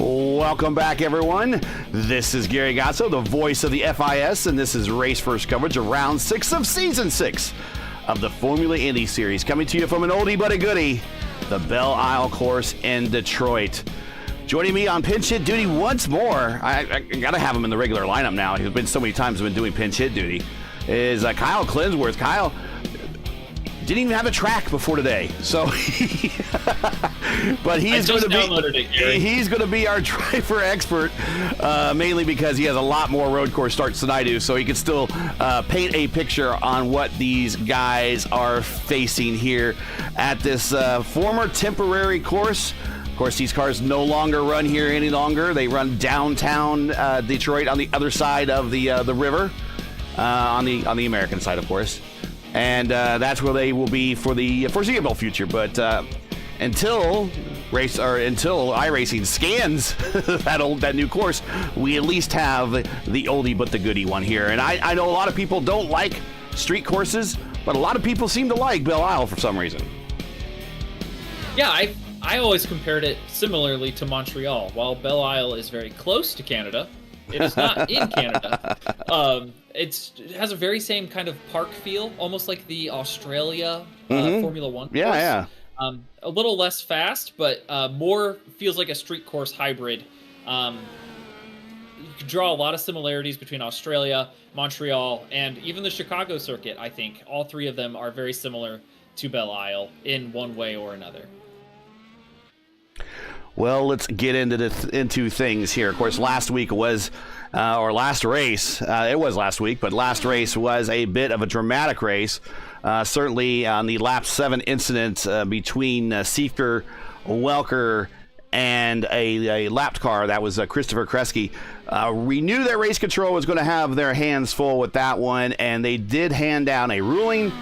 Welcome back, everyone. This is Gary Gatso, the voice of the FIS, and this is RaceVerse coverage of Round 6 of Season 6 of the Formula Indy Series, coming to you from an oldie but a goodie, the Belle Isle course in Detroit. Joining me on pinch hit duty once more, I got to have him in the regular lineup now. He's been so many times been doing pinch hit duty, is Kyle Clinsworth. Kyle didn't even have a track before today, so but he's going to be our driver expert, mainly because he has a lot more road course starts than I do, so he can still paint a picture on what these guys are facing here at this former temporary course. Of course, these cars no longer run here any longer. They run downtown Detroit on the other side of the river, on the American side, of course. And that's where they will be for the foreseeable future. But until iRacing scans that new course, we at least have the oldie but the goodie one here. And I know a lot of people don't like street courses, but a lot of people seem to like Belle Isle for some reason. Yeah, I always compared it similarly to Montreal. While Belle Isle is very close to Canada, it is not in Canada. It has a very same kind of park feel, almost like the Australia Formula 1 course. Yeah. A little less fast, but more feels like a street course hybrid. You could draw a lot of similarities between Australia, Montreal, and even the Chicago circuit, I think. All three of them are very similar to Belle Isle in one way or another. Well, let's get into things here. Of course, last week was, or last race, it was last week, but last race was a bit of a dramatic race. Certainly on the lap 7 incident between Siefer, Welker, and a lapped car, that was Christopher Kresge. We knew that race control was going to have their hands full with that one, and they did hand down a ruling.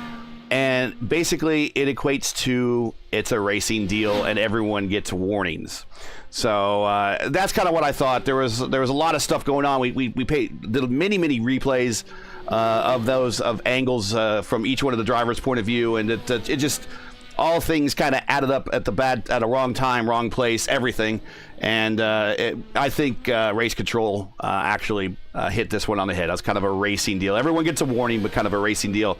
And basically, it equates to it's a racing deal, and everyone gets warnings. So that's kind of what I thought. There was a lot of stuff going on. We did many replays of angles from each one of the drivers' point of view, and it just all things kind of added up at a wrong time, wrong place, everything. And I think race control actually hit this one on the head. That's kind of a racing deal. Everyone gets a warning, but kind of a racing deal.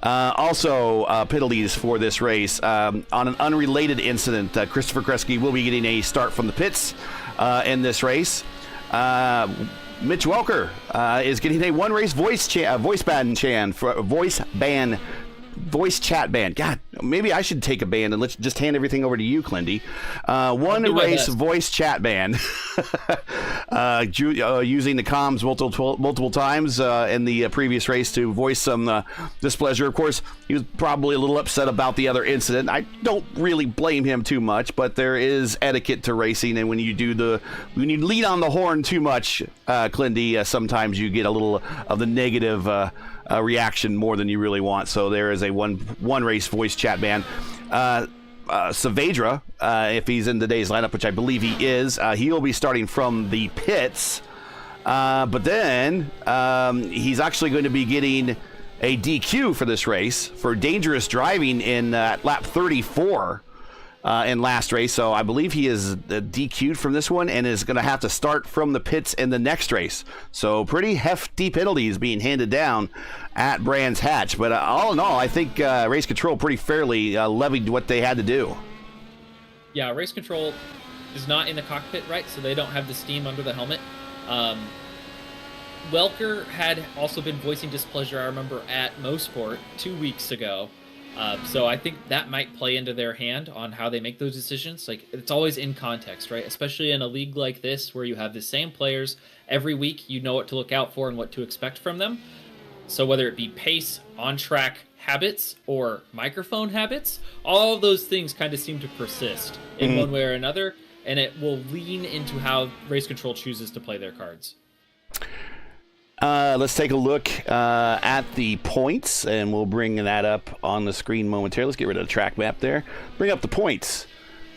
Also, penalties for this race. On an unrelated incident, Christopher Kresge will be getting a start from the pits in this race. Mitch Welker is getting a one-race voice chat ban. God, maybe I should take a ban and let's just hand everything over to you, Clindy. One race voice chat ban. Using the comms multiple times in the previous race to voice some displeasure. Of course, he was probably a little upset about the other incident. I don't really blame him too much, but there is etiquette to racing, and when you lean on the horn too much, Clindy, sometimes you get a little of the negative reaction more than you really want. So there is a one race voice chat ban. Saavedra, if he's in today's lineup, which I believe he is, he'll be starting from the pits. But then he's actually going to be getting a DQ for this race for dangerous driving in lap 34 in last race. So I believe he is DQ'd from this one and is going to have to start from the pits in the next race. So pretty hefty penalties being handed down at Brands Hatch. But all in all, I think race control pretty fairly levied what they had to do. Yeah, race control is not in the cockpit, right? So they don't have the steam under the helmet. Welker had also been voicing displeasure, I remember, at Mosport 2 weeks ago. So I think that might play into their hand on how they make those decisions. Like, it's always in context, right? Especially in a league like this where you have the same players every week, you know what to look out for and what to expect from them. So whether it be pace, on-track habits, or microphone habits, all of those things kind of seem to persist in one way or another, and it will lean into how race control chooses to play their cards. Let's take a look at the points, and we'll bring that up on the screen momentarily. Let's get rid of the track map there. Bring up the points.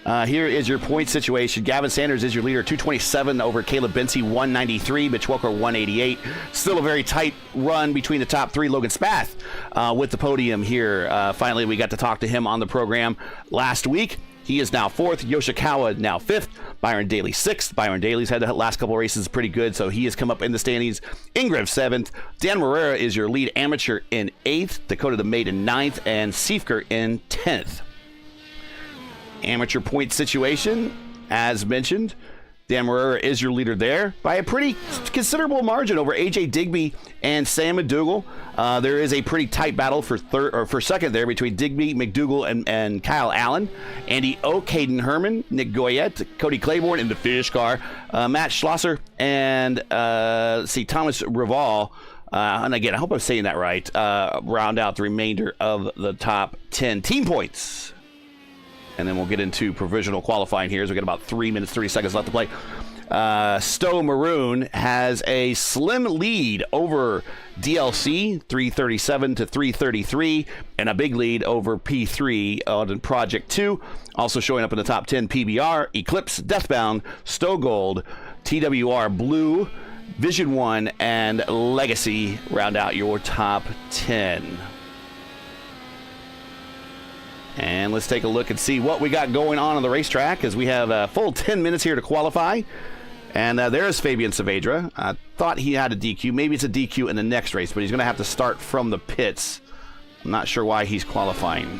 Here is your point situation. Gavin Sanders is your leader, 227 over Caleb Bency, 193. Mitch Welker, 188. Still a very tight run between the top three. Logan Spath with the podium here. Finally, we got to talk to him on the program last week. He is now 4th. Yoshikawa now 5th. Byron Daly 6th. Byron Daly's had the last couple of races pretty good, so he has come up in the standings. Ingrid 7th. Dan Morera is your lead amateur in 8th. Dakota the Maid in 9th. And Siefker in 10th. Amateur point situation, as mentioned. Dan Morera is your leader there by a pretty considerable margin over AJ Digby and Sam McDougall. There is a pretty tight battle for second there between Digby, McDougall, and Kyle Allen. Andy Oak, Hayden Herman, Nick Goyette, Cody Claiborne in the Fish car, Matt Schlosser, and Thomas Reval. And again, I hope I'm saying that right. Round out the remainder of the top 10 team points. And then we'll get into provisional qualifying here as we got about 3 minutes, 30 seconds left to play. Stowe Maroon has a slim lead over DLC, 337 to 333, and a big lead over P3 on Project 2. Also showing up in the top 10, PBR, Eclipse, Deathbound, Stowe Gold, TWR Blue, Vision 1, and Legacy round out your top 10. And let's take a look and see what we got going on the racetrack, as we have a full 10 minutes here to qualify. And there's Fabian Saavedra. I thought he had a DQ. Maybe it's a DQ in the next race, but he's going to have to start from the pits. I'm not sure why he's qualifying.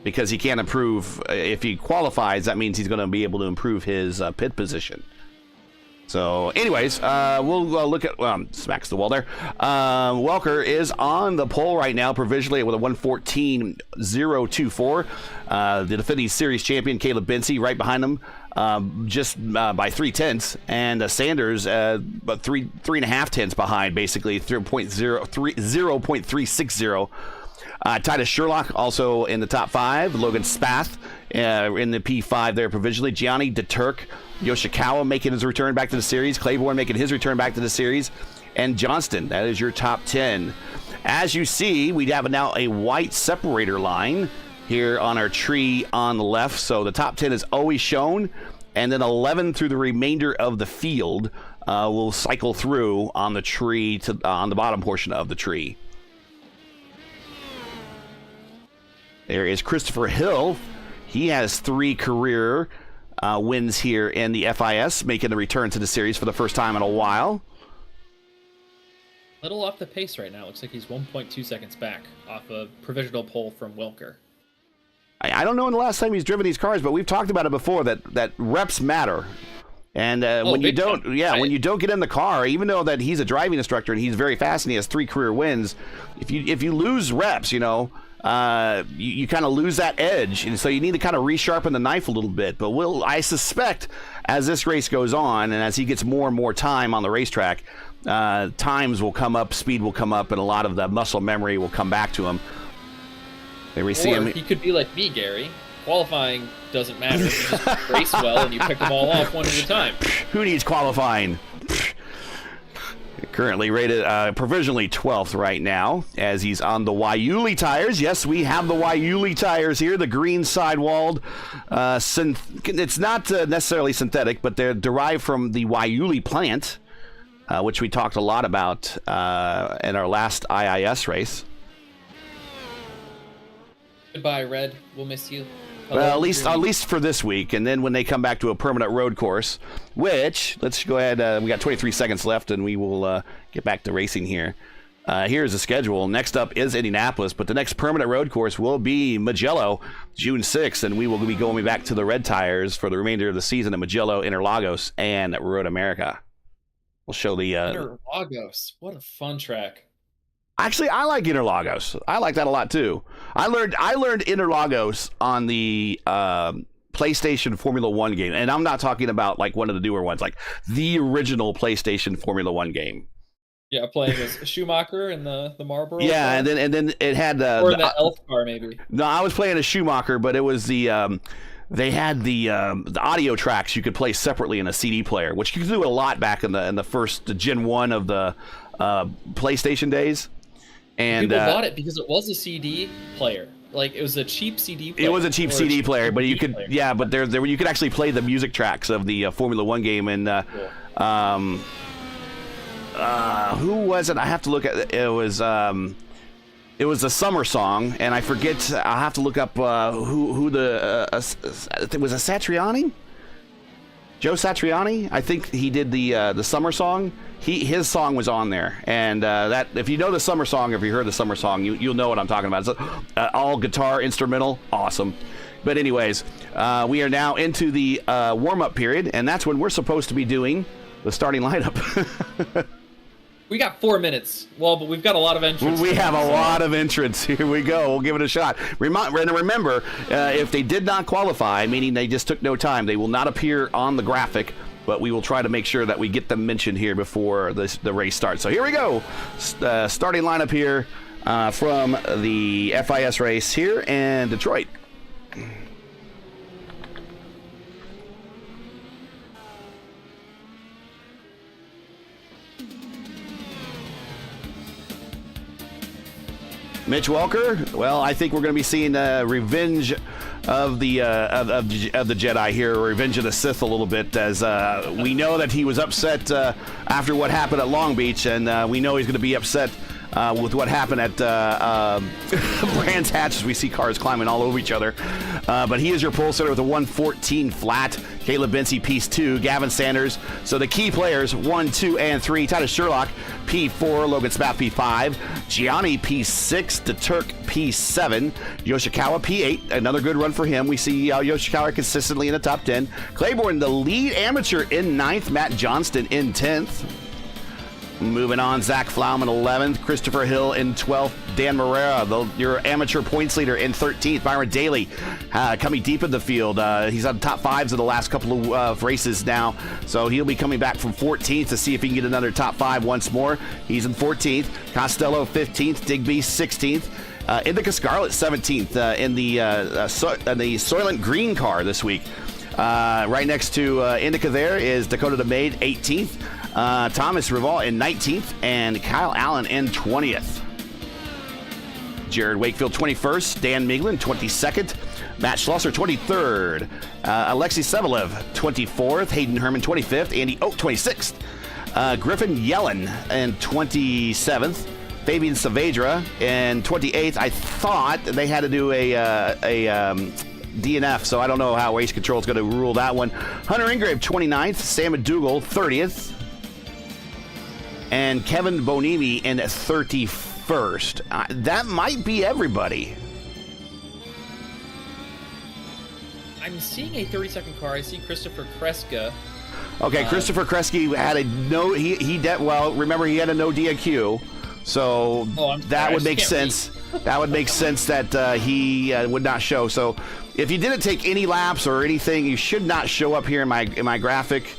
Because he can't improve. If he qualifies, that means he's going to be able to improve his pit position. So, anyways, we'll look at, smacks the wall there. Welker is on the pole right now, provisionally with a 1:14.024. The defending series champion, Caleb Bency, right behind him, just by 3/10. And Sanders, but 3.5 tenths behind, basically, 0.360. Titus Sherlock also in the top 5. Logan Spath in the P5 there provisionally. Gianni DeTurk, Yoshikawa making his return back to the series. Claiborne making his return back to the series. And Johnston, that is your top 10. As you see, we have now a white separator line here on our tree on the left. So the top 10 is always shown. And then 11 through the remainder of the field will cycle through on the tree, on the bottom portion of the tree. There is Christopher Hill. He has 3 career wins here in the FIS, making the return to the series for the first time in a while. Little off the pace right now. Looks like he's 1.2 seconds back off a provisional pole from Welker. I don't know when the last time he's driven these cars, but we've talked about it before, that reps matter. And when you don't, right. When you don't get in the car, even though that he's a driving instructor and he's very fast and he has 3 career wins, if you lose reps, you kind of lose that edge, and so you need to kind of resharpen the knife a little bit. But I suspect as this race goes on and as he gets more and more time on the racetrack, times will come up, speed will come up, and a lot of the muscle memory will come back to him. He could be like me, Gary. Qualifying doesn't matter. You just race well and you pick them all off one at a time. Who needs qualifying? Currently rated provisionally 12th right now, as he's on the Waiuli tires. Yes, we have the Waiuli tires here, the green sidewalled. It's not necessarily synthetic, but they're derived from the Waiuli plant, which we talked a lot about in our last IIS race. Goodbye, Red. We'll miss you. Well, at least for this week, and then when they come back to a permanent road course, which, let's go ahead, we got 23 seconds left, and we will get back to racing here. Here's the schedule. Next up is Indianapolis, but the next permanent road course will be Mugello, June 6th, and we will be going back to the red tires for the remainder of the season at Mugello, Interlagos, and Road America. We'll show the... Interlagos, what a fun track. Actually, I like Interlagos. I like that a lot too. I learned Interlagos on the PlayStation Formula 1 game, and I'm not talking about like one of the newer ones, like the original PlayStation Formula 1 game. Yeah, playing as Schumacher in the Marlboro. Yeah, car. and then it had or the Elf car maybe. No, I was playing as Schumacher, but it was the they had the audio tracks you could play separately in a CD player, which you could do a lot back in the first Gen 1 of the PlayStation days. And people bought it because it was a CD player. Like, it was a cheap CD player. It was a cheap CD player, but you could, player. But there you could actually play the music tracks of the Formula 1 game. And who was it? I have to look at it. It was It was a summer song, and I forget. I'll have to look up who the was it Satriani? Joe Satriani, I think he did the summer song. His song was on there, and that if you know the summer song, if you heard the summer song, you'll know what I'm talking about. It's all guitar instrumental, awesome. But anyways, we are now into the warm-up period, and that's when we're supposed to be doing the starting lineup. We got 4 minutes. Well, but we've got a lot of entrants. We have a lot of entrants. Here we go. We'll give it a shot. Remember, if they did not qualify, meaning they just took no time, they will not appear on the graphic, but we will try to make sure that we get them mentioned here before the race starts. So here we go. Starting lineup here from the FIS race here in Detroit. Mitch Welker. Well, I think we're going to be seeing revenge of the Jedi here, Revenge of the Sith a little bit, as we know that he was upset after what happened at Long Beach, and we know he's going to be upset with what happened at Brands Hatch as we see cars climbing all over each other. But he is your pole sitter with a 114 flat. Caleb Bency, piece 2. Gavin Sanders. So the key players, 1, 2, and 3. Titus Sherlock, P4. Logan Spath, P5. Gianni, P6. DeTurk, P7. Yoshikawa, P8. Another good run for him. We see Yoshikawa consistently in the top 10. Claiborne, the lead amateur, in 9th. Matt Johnston in 10th. Moving on, Zach Flauman, 11th. Christopher Hill in 12th. Dan Morera, your amateur points leader, in 13th. Byron Daly coming deep in the field. He's on the top 5s of the last couple of races now, so he'll be coming back from 14th to see if he can get another top 5 once more. He's in 14th. Costello, 15th. Digby, 16th. Indica Scarlett, 17th in the Soylent Green car this week. Right next to Indica there is Dakota DeMade, 18th. Thomas Reval in 19th, and Kyle Allen in 20th. Jared Wakefield, 21st. Dan Miglin, 22nd. Matt Schlosser, 23rd. Alexei Sevelev, 24th. Hayden Herman, 25th. Andy Oak, 26th. Griffin Yellen in 27th. Fabian Saavedra in 28th. I thought they had to do a DNF, so I don't know how Race Control is going to rule that one. Hunter Ingrave, 29th. Sam McDougall, 30th. And Kevin Bonimi in 31st. That might be everybody. I'm seeing a 32nd car. I see Christopher Kreska. Okay, Christopher Kresge had a no. Well, remember he had a no DQ, so that would make sense. That would make sense that he would not show. So if you didn't take any laps or anything, you should not show up here in my graphic.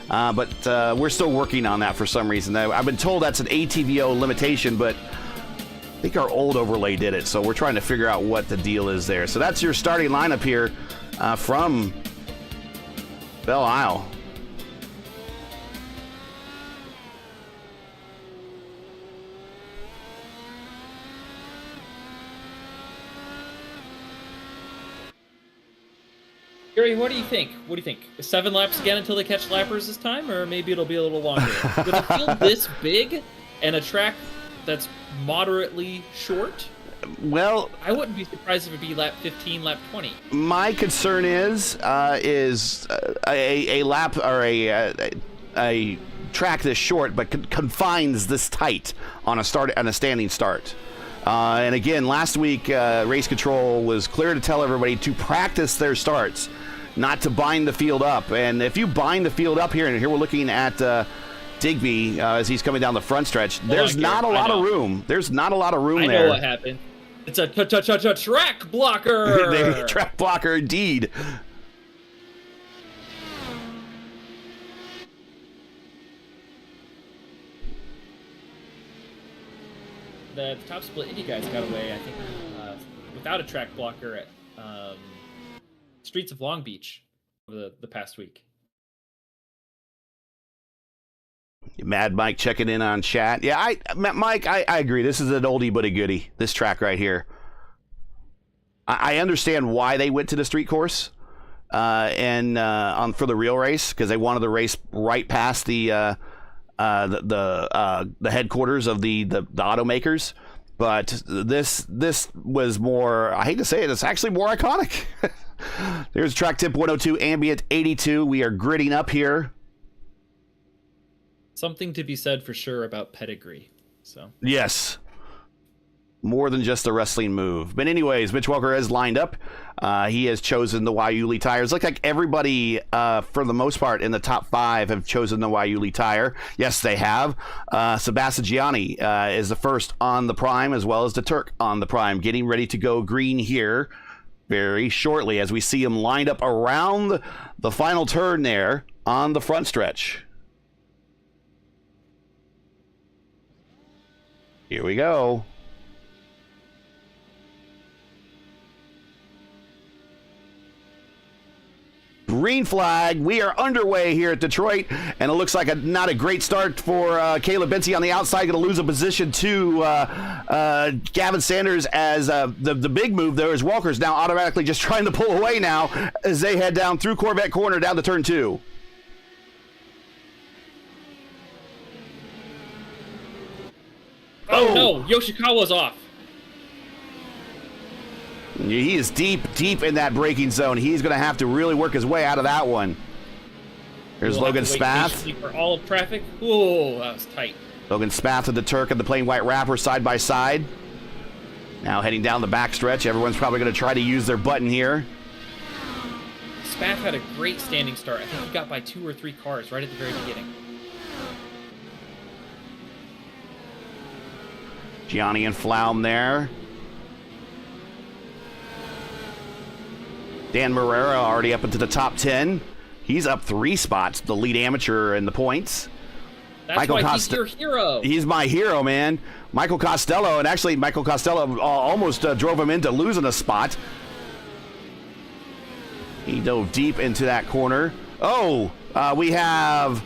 But we're still working on that for some reason. I've been told that's an ATVO limitation, but I think our old overlay did it, so we're trying to figure out what the deal is there. So that's your starting lineup here from Belle Isle. Gary, what do you think? 7 laps again until they catch lappers this time, or maybe it'll be a little longer? With a field this big and a track that's moderately short, well, I wouldn't be surprised if it'd be lap 15, lap 20. My concern is a lap or a track this short, but confines this tight on a standing start. And again, last week, Race Control was clear to tell everybody to practice their starts, not to bind the field up. And if you bind the field up here, and here we're looking at Digby as he's coming down the front stretch, there's not a lot of room. There's not a lot of room there. I know what happened. It's a track blocker. Track blocker, indeed. The top split Indy guys got away, I think, without a track blocker at Streets of Long Beach over the past week. Mad Mike checking in on chat. Yeah, Mike, I agree. This is an oldie but a goodie, this track right here. I understand why they went to the street course and for the real race, because they wanted to race right past the headquarters of the automakers. But this was more, I hate to say it, it's actually more iconic. There's track tip 102, ambient 82. We are gridding up here. Something to be said for sure about pedigree. So yes, more than just a wrestling move. But anyways, Mitch Welker is lined up. He has chosen the Waiuli tires. Look like everybody, for the most part, in the top 5 have chosen the Waiuli tire. Yes, they have. Sebastian Gianni is the first on the Prime, as well as the Turk on the Prime, getting ready to go green here very shortly as we see him lined up around the final turn there on the front stretch. Here we go. Green flag. We are underway here at Detroit, and it looks like not a great start for Caleb Benzie on the outside. Going to lose a position to Gavin Sanders as the big move there is Walker's now automatically just trying to pull away now as they head down through Corvette Corner down to turn 2. Oh no, Yoshikawa's off. He is deep in that braking zone. He's going to have to really work his way out of that one. There's Logan Spath. For all of traffic. Whoa, that was tight. Logan Spath and the Turk and the plain white wrapper side by side. Now heading down the backstretch. Everyone's probably going to try to use their button here. Spath had a great standing start. I think he got by 2 or 3 cars right at the very beginning. Gianni and Flaum there. Dan Marrera already up into the top 10. He's up 3 spots, the lead amateur in the points. That's why he's your hero. He's my hero, man. Michael Costello, and actually Michael Costello almost drove him into losing a spot. He dove deep into that corner. Oh, we have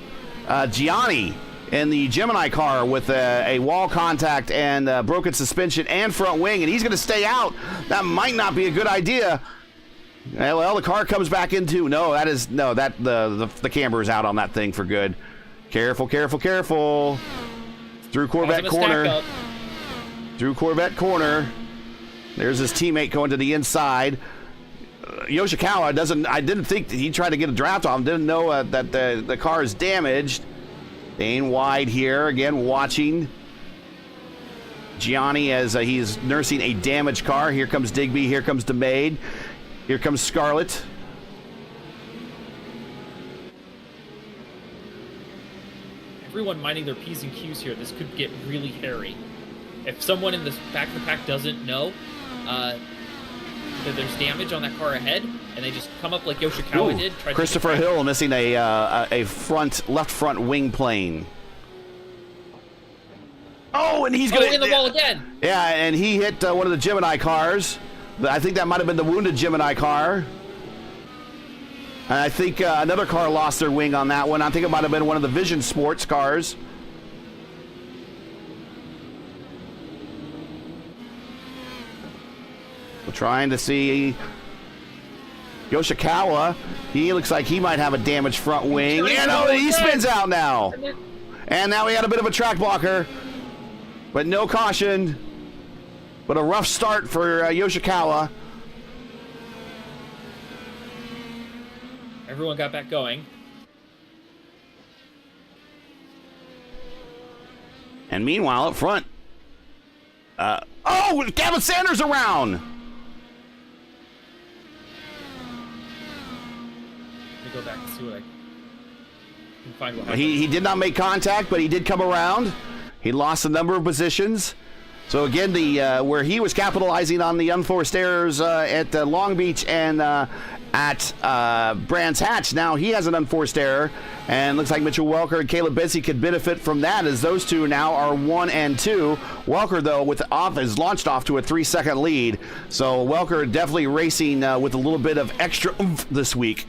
Gianni in the Gemini car with a wall contact and broken suspension and front wing, and he's going to stay out. That might not be a good idea. Well, the car comes back into the camber is out on that thing for good. Careful, careful, careful. Through Corvette corner. Through Corvette corner. There's his teammate going to the inside. Yoshikawa I didn't think he tried to get a draft on him. Didn't know that the car is damaged. Staying wide here, again watching Gianni as he's nursing a damaged car. Here comes Digby, here comes DeMade, here comes Scarlett. Everyone minding their P's and Q's here. This could get really hairy. If someone in this back of the pack doesn't know that there's damage on that car ahead, and they just come up like Yoshikawa did. Christopher Hill missing a left front wing plane. Oh, and he's going in the wall again. Yeah, and he hit one of the Gemini cars. I think that might have been the wounded Gemini car. And I think another car lost their wing on that one. I think it might have been one of the Vision Sports cars. We're trying to see Yoshikawa. He looks like he might have a damaged front wing. He spins out now. And now we had a bit of a track blocker. But no caution. But a rough start for Yoshikawa. Everyone got back going. And meanwhile, up front. Gavin Sanders around. Let me go back and see what I can find. What he did not make contact, but he did come around. He lost a number of positions. So again, where he was capitalizing on the unforced errors at Long Beach and at Brands Hatch, now he has an unforced error, and looks like Mitchell Welker and Caleb Benzie could benefit from that, as those two now are 1 and 2. Welker, though, is launched off to a 3-second lead. So Welker definitely racing with a little bit of extra oomph this week.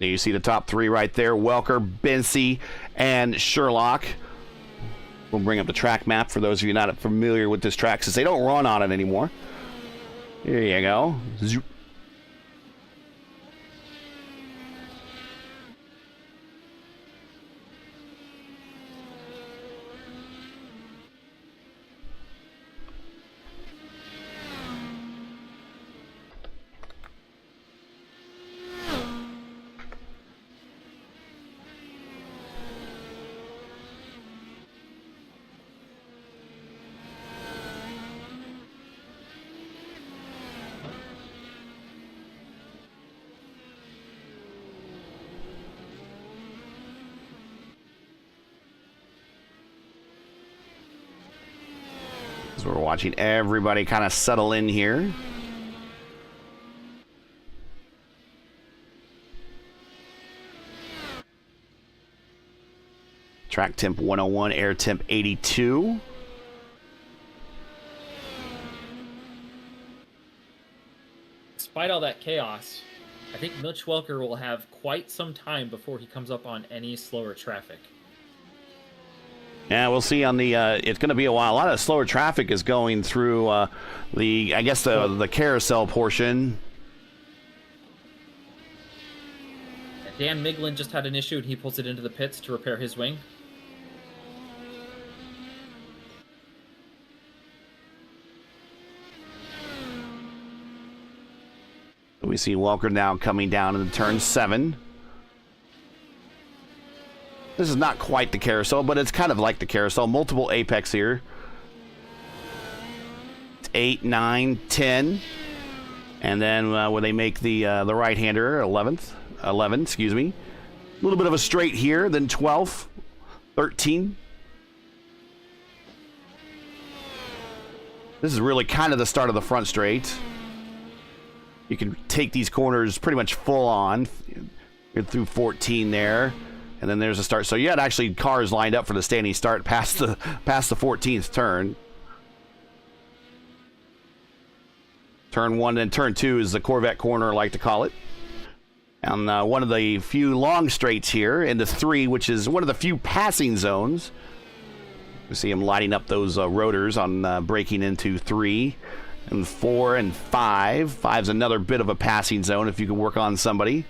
You see the top 3 right there, Welker, Benzie, and Sherlock. We'll bring up the track map for those of you not familiar with this track, since they don't run on it anymore. Here you go. Zoop. As we're watching everybody kind of settle in here. Track temp 101, air temp 82. Despite all that chaos, I think Mitch Welker will have quite some time before he comes up on any slower traffic. Yeah, we'll see on the, it's going to be a while. A lot of slower traffic is going through I guess the carousel portion. Dan Miglin just had an issue and he pulls it into the pits to repair his wing. We see Welker now coming down into turn 7. This is not quite the carousel, but it's kind of like the carousel. Multiple apex here. 8, 9, 10. And then when they make the right-hander, 11, excuse me. A little bit of a straight here, then 12, 13. This is really kind of the start of the front straight. You can take these corners pretty much full on. You're through 14 there. And then there's a start. So you had actually cars lined up for the standing start past the 14th turn. Turn 1 and turn 2 is the Corvette corner, I like to call it. And one of the few long straights here into 3, which is one of the few passing zones. You see them lighting up those rotors on braking into 3 and 4 and 5. 5's another bit of a passing zone if you can work on somebody.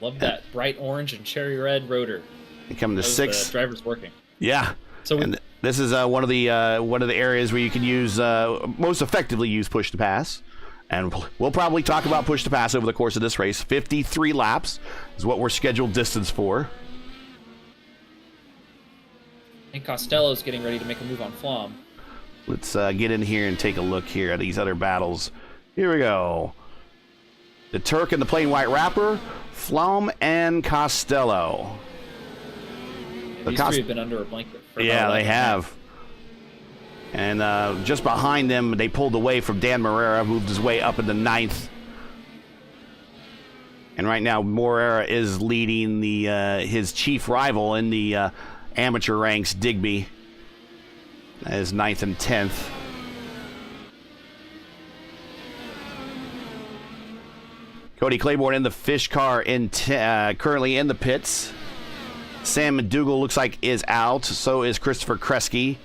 Love that bright orange and cherry red rotor. You come to 6. The driver's working. Yeah. So and this is one of the areas where you can use most effectively use push to pass. And we'll probably talk about push to pass over the course of this race. 53 laps is what we're scheduled distance for. And Costello's getting ready to make a move on Flom. Let's get in here and take a look here at these other battles. Here we go. The Turk and the plain white wrapper, Flom and Costello. These three have been under a blanket for yeah, they have. And just behind them, they pulled away from Dan Morera, moved his way up into 9th. And right now, Morera is leading his chief rival in the amateur ranks, Digby, as 9th and 10th. Cody Claiborne in the fish car currently in the pits. Sam McDougall looks like is out. So is Christopher Kresge.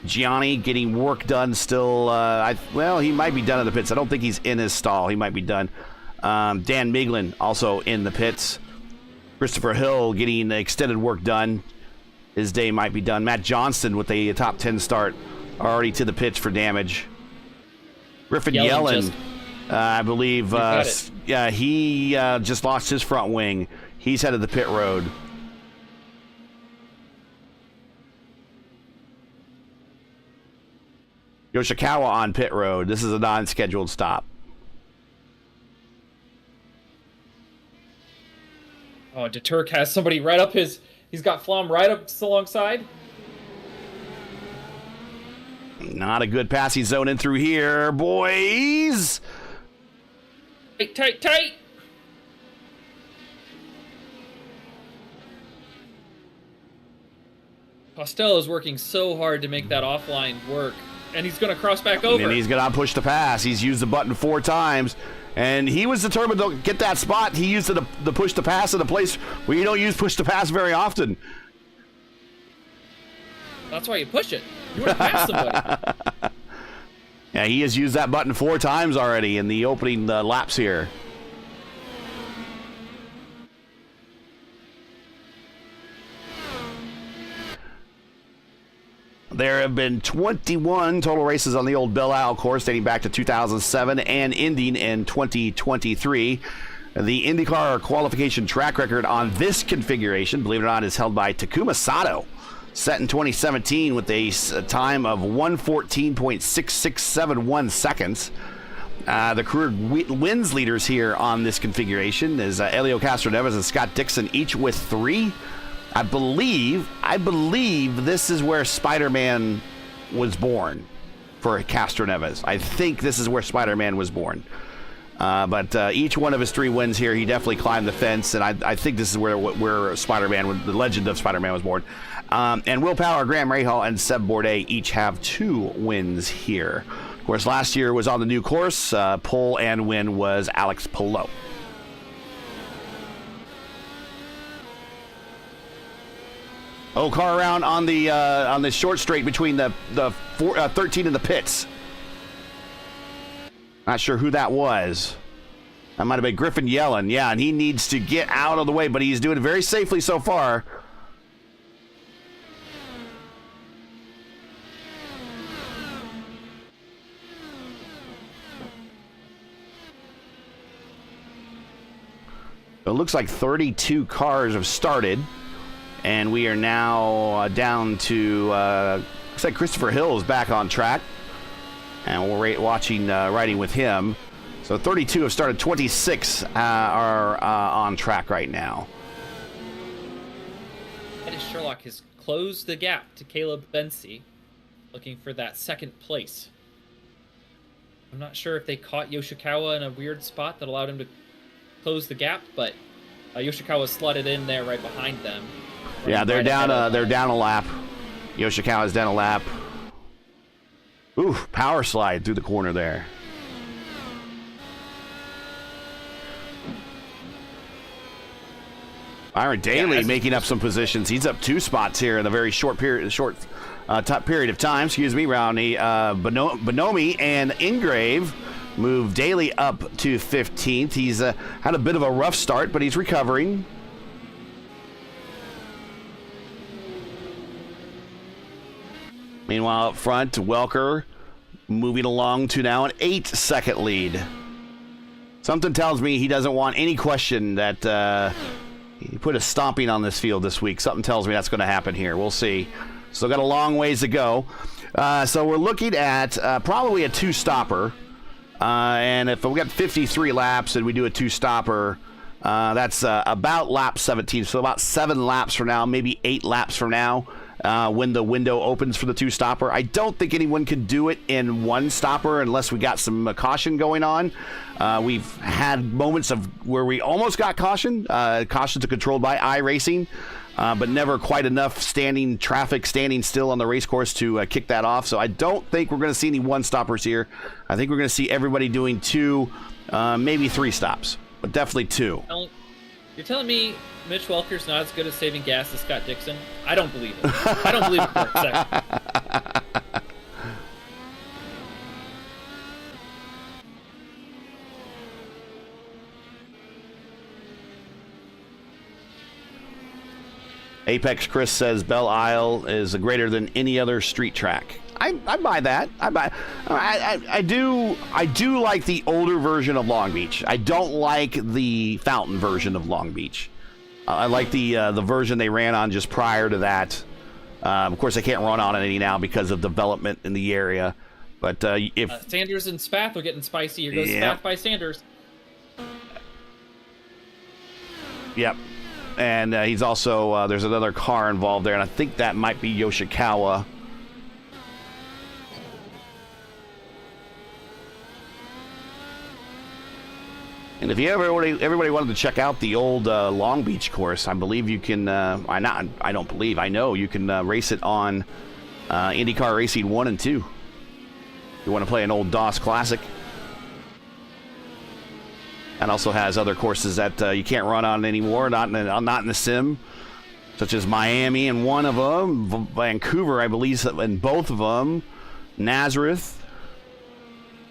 Gianni getting work done still. Well, he might be done in the pits. I don't think he's in his stall. He might be done. Dan Miglin also in the pits. Christopher Hill getting extended work done. His day might be done. Matt Johnston with a top 10 start already to the pits for damage. Griffin Yellen, I believe, yeah, he just lost his front wing. He's headed the pit road. Yoshikawa on pit road. This is a non-scheduled stop. Oh, DeTurk has somebody right up his... He's got Flom right up alongside. Not a good passing zone in through here, boys. Tight, tight, tight. Costello's working so hard to make that offline work. And he's going to cross back over. And he's going to push the pass. He's used the button 4 times. And he was determined to get that spot. He used the push to pass in a place where you don't use push to pass very often. That's why you push it. You want to pass somebody. Yeah, he has used that button 4 times already in the opening laps here. There have been 21 total races on the old Belle Isle course dating back to 2007 and ending in 2023. The IndyCar qualification track record on this configuration, believe it or not, is held by Takuma Sato, set in 2017 with a time of 1:14.6671 seconds. The career wins leaders here on this configuration is Helio Castroneves and Scott Dixon, each with 3. I believe this is where Spider-Man was born for Castroneves. I think this is where Spider-Man was born. But each one of his 3 wins here, he definitely climbed the fence, and I think this is where Spider-Man, the legend of Spider-Man, was born. And Will Power, Graham Rahal, and Seb Bourdais each have 2 wins here. Of course, last year was on the new course. Pole and win was Alex Palou. Oh, car around on the short straight between the 13 and the pits. Not sure who that was. That might have been Griffin Yellen. Yeah, and he needs to get out of the way, but he's doing it very safely so far. It looks like 32 cars have started. And we are now down to, looks like Christopher Hill is back on track. And we're riding with him. So 32 have started, 26 are on track right now. Dennis Sherlock has closed the gap to Caleb Bensi, looking for that second place. I'm not sure if they caught Yoshikawa in a weird spot that allowed him to close the gap, but Yoshikawa slotted in there right behind them. Yeah, they're down a lap. Yoshikawa's down a lap. Ooh, power slide through the corner there. Byron Daly making up some positions. He's up 2 spots here in a very short period of time. Excuse me, Rowney. Bonomi and Ingrave move Daly up to 15th. He's had a bit of a rough start, but he's recovering. Meanwhile, up front, Welker moving along to now an 8-second lead. Something tells me he doesn't want any question that he put a stomping on this field this week. Something tells me that's going to happen here. We'll see. Still got a long ways to go. So we're looking at probably a 2-stopper. And if we got 53 laps and we do a 2-stopper, that's about lap 17. So about 7 laps from now, maybe 8 laps from now. When the window opens for the 2-stopper. I don't think anyone can do it in 1-stopper unless we got some caution going on. We've had moments of where we almost got caution. Cautions are controlled by iRacing, but never quite enough standing still on the race course to kick that off. So I don't think we're going to see any 1-stoppers here. I think we're going to see everybody doing 2, maybe 3 stops, but definitely 2. You're telling me Mitch Welker's not as good at saving gas as Scott Dixon? I don't believe it. I don't believe it for a second. Apex Chris says Belle Isle is greater than any other street track. I buy that. I do like the older version of Long Beach. I don't like the fountain version of Long Beach. I like the version they ran on just prior to that. Of course, they can't run on it any now because of development in the area. But if Sanders and Spath are getting spicy, here goes Spath by Sanders. Yep. And he's also, there's another car involved there, and I think that might be Yoshikawa. And if everybody wanted to check out the old Long Beach course, I believe you can, I know you can race it on IndyCar Racing 1 and 2. If you want to play an old DOS Classic. And also has other courses that you can't run on anymore, not in the sim. such as Miami in one of them, Vancouver, I believe, in both of them, Nazareth,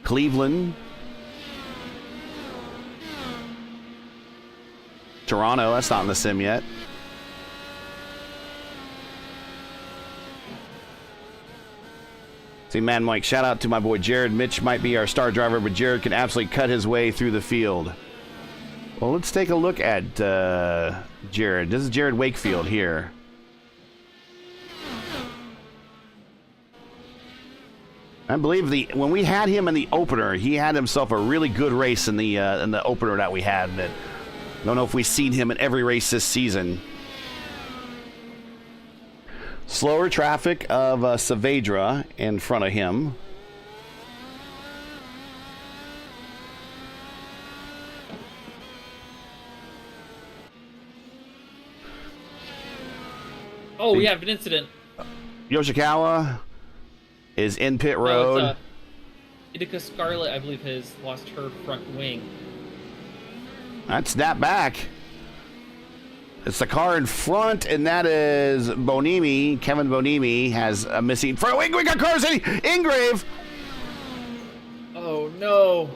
Cleveland, Toronto. That's not in the sim yet. See, Mad Mike, shout out to my boy Jared. Mitch might be our star driver, but Jared can absolutely cut his way through the field. Well, let's take a look at Jared. This is Jared Wakefield here. I believe when we had him in the opener, he had himself a really good race in the opener that we had. I don't know if we've seen him in every race this season. Slower traffic of Saavedra in front of him. Oh, we have an incident. Yoshikawa is in pit road. No, Indica Scarlet, I believe, has lost her front wing. That snapped back. It's the car in front, and that is Bonimi. Kevin Bonimi has a missing front wing. We got cars in. Ingrave. Oh, no.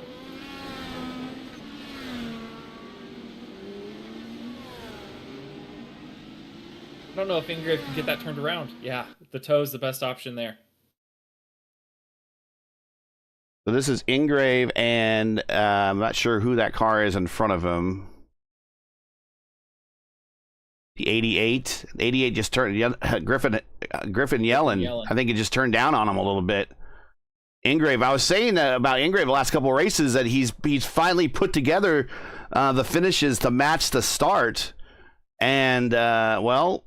I don't know if Ingrave can get that turned around. Yeah, the toe is the best option there. So this is Ingrave, and I'm not sure who that car is in front of him. The 88. The 88 just turned. Griffin Yellen. I think it just turned down on him a little bit. Ingrave. I was saying about Ingrave the last couple of races that he's finally put together the finishes to match the start, and well.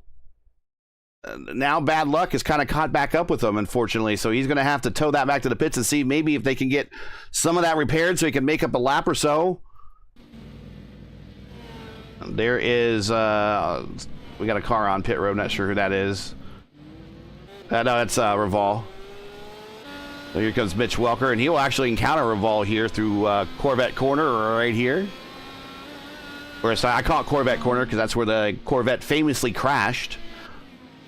Now bad luck has kind of caught back up with him, unfortunately. So he's going to have to tow that back to the pits and see maybe if they can get some of that repaired so he can make up a lap or so. There is, we got a car on pit road. Not sure who that is. No, that's Raval. So here comes Mitch Welker, and he will actually encounter Raval here through Corvette Corner right here. Whereas I call it Corvette Corner because that's where the Corvette famously crashed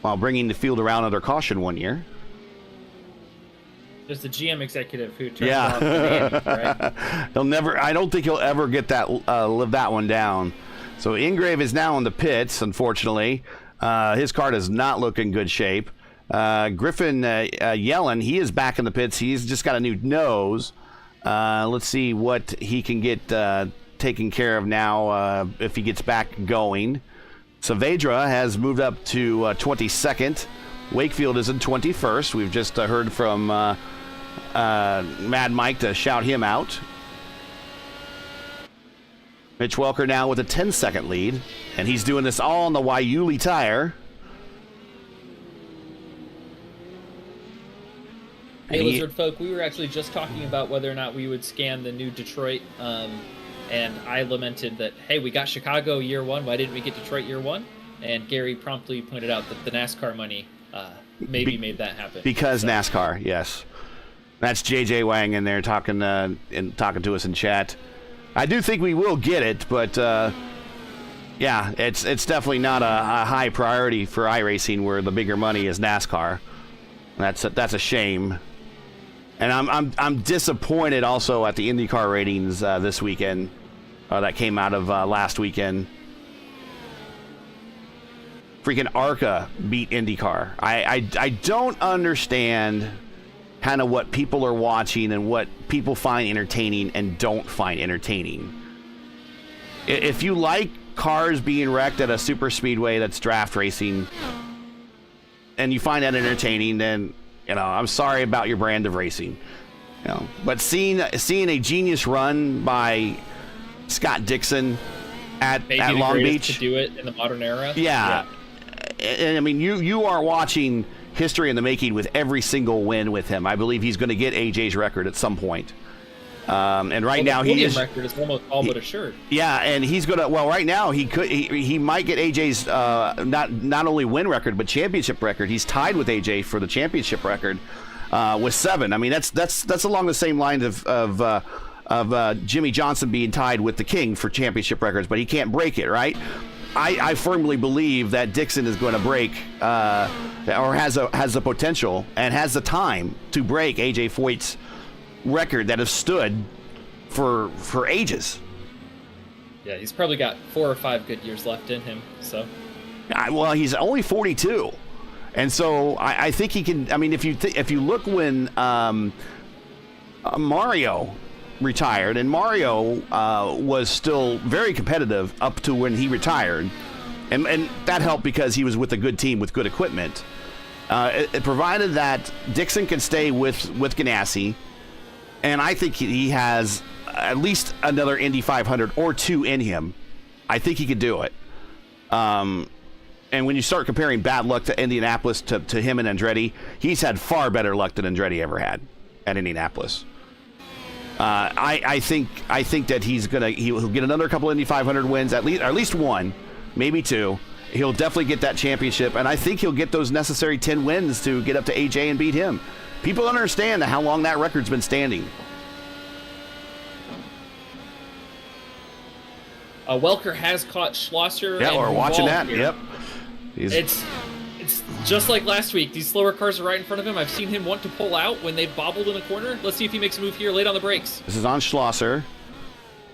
while bringing the field around under caution one year. There's the GM executive who turns off the Andy, right? He'll never. I don't think he'll ever get that live that one down. So Ingrave is now in the pits. Unfortunately, his car does not look in good shape. Griffin Yellen, he is back in the pits. He's just got a new nose. Let's see what he can get taken care of now if he gets back going. Saavedra has moved up to 22nd. Wakefield is in 21st. We've just heard from Mad Mike to shout him out. Mitch Welker now with a 10-second lead, and he's doing this all on the Waiuli tire. Hey, Lizard folk, we were actually just talking about whether or not we would scan the new Detroit, and I lamented that, hey, we got Chicago year one, why didn't we get Detroit year one? And Gary promptly pointed out that the NASCAR money maybe made that happen. Because NASCAR, yes. That's JJ Wang in there talking to us in chat. I do think we will get it, but yeah, it's definitely not a high priority for iRacing where the bigger money is NASCAR. That's a shame. And I'm disappointed also at the IndyCar ratings this weekend that came out of last weekend. Freaking ARCA beat IndyCar. I don't understand kind of what people are watching and what people find entertaining and don't find entertaining. If you like cars being wrecked at a super speedway that's draft racing and you find that entertaining, then I'm sorry about your brand of racing. But seeing a genius run by Scott Dixon at Long Beach to do it in the modern era. Yeah. And I mean, you are watching history in the making with every single win with him. I believe he's going to get AJ's record at some point. And right now he is record is almost all but assured. Yeah, and he's gonna. Well, right now he might get AJ's not only win record but championship record. He's tied with AJ for the championship record with 7. I mean that's along the same lines of Jimmy Johnson being tied with the King for championship records, but he can't break it, right? I firmly believe that Dixon is going to break, or has the potential and has the time to break AJ Foyt's record that has stood for ages. Yeah, he's probably got 4 or 5 good years left in him. So, well, he's only 42, and so I think he can. I mean, if you look when Mario retired, and Mario was still very competitive up to when he retired, and that helped because he was with a good team with good equipment. It provided that Dixon can stay with Ganassi, and I think he has at least another Indy 500 or 2 in him. I think he could do it. And when you start comparing bad luck to Indianapolis to him and Andretti, he's had far better luck than Andretti ever had at Indianapolis. I think that he'll get another couple Indy 500 wins, at least 1, maybe 2. He'll definitely get that championship, and I think he'll get those necessary 10 wins to get up to AJ and beat him. People don't understand how long that record's been standing. Welker has caught Schlosser. Yeah, we're watching that. Here. Yep. It's just like last week. These slower cars are right in front of him. I've seen him want to pull out when they bobbled in the corner. Let's see if he makes a move here late on the brakes. This is on Schlosser.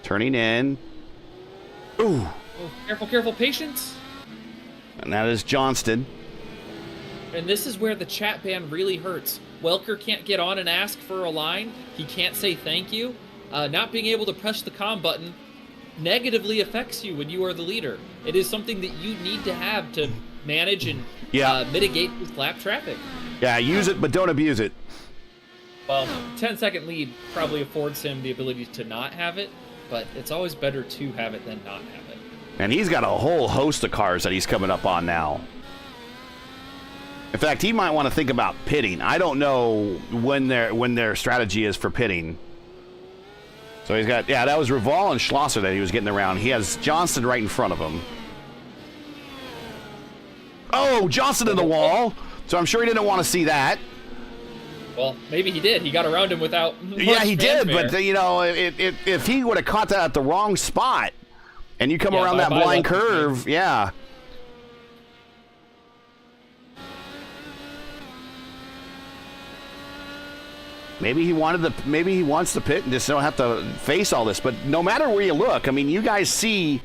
Turning in. Ooh. Oh, careful, patience. And that is Johnston. And this is where the chat ban really hurts. Welker can't get on and ask for a line. He can't say thank you. Not being able to press the comm button negatively affects you when you are the leader. It is something that you need to have to manage and mitigate this lap traffic. Yeah, use it, but don't abuse it. Well, 10-second lead probably affords him the ability to not have it, but it's always better to have it than not have it. And he's got a whole host of cars that he's coming up on now. In fact, he might want to think about pitting. I don't know when their strategy is for pitting. So he's got, that was Reval and Schlosser that he was getting around. He has Johnston right in front of him. Oh, Johnston in the wall. So I'm sure he didn't want to see that. Well, maybe he did. He got around him without Yeah, he did, but, if he would have caught that at the wrong spot and you come around that blind curve, Maybe he wants to pit and just don't have to face all this. But no matter where you look, I mean, you guys see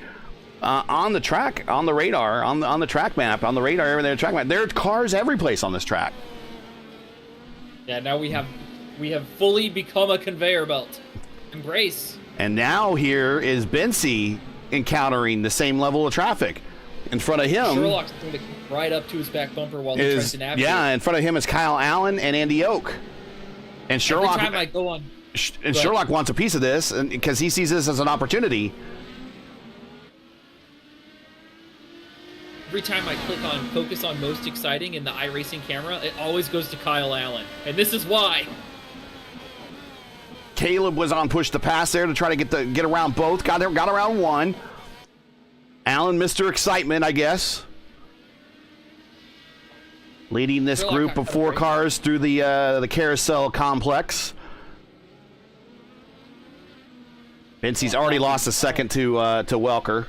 on the track, on the radar, on the track map, on the radar, everything, track map, there are cars every place on this track. Yeah, now we have fully become a conveyor belt. Embrace. And now here is Bensi encountering the same level of traffic. In front of him, Sherlock's going to right up to his back bumper while he tries to navigate. Yeah, in front of him is Kyle Allen and Andy Oak. And Sherlock, every time I go on, Sherlock wants a piece of this because he sees this as an opportunity. Every time I click on focus on most exciting in the iRacing camera, it always goes to Kyle Allen. And this is why. Caleb was on push to pass there to try to get around both. Got around one. Allen, Mr. Excitement, I guess. Leading this group of 4 cars through the carousel complex. Bensi's already lost a second to Welker.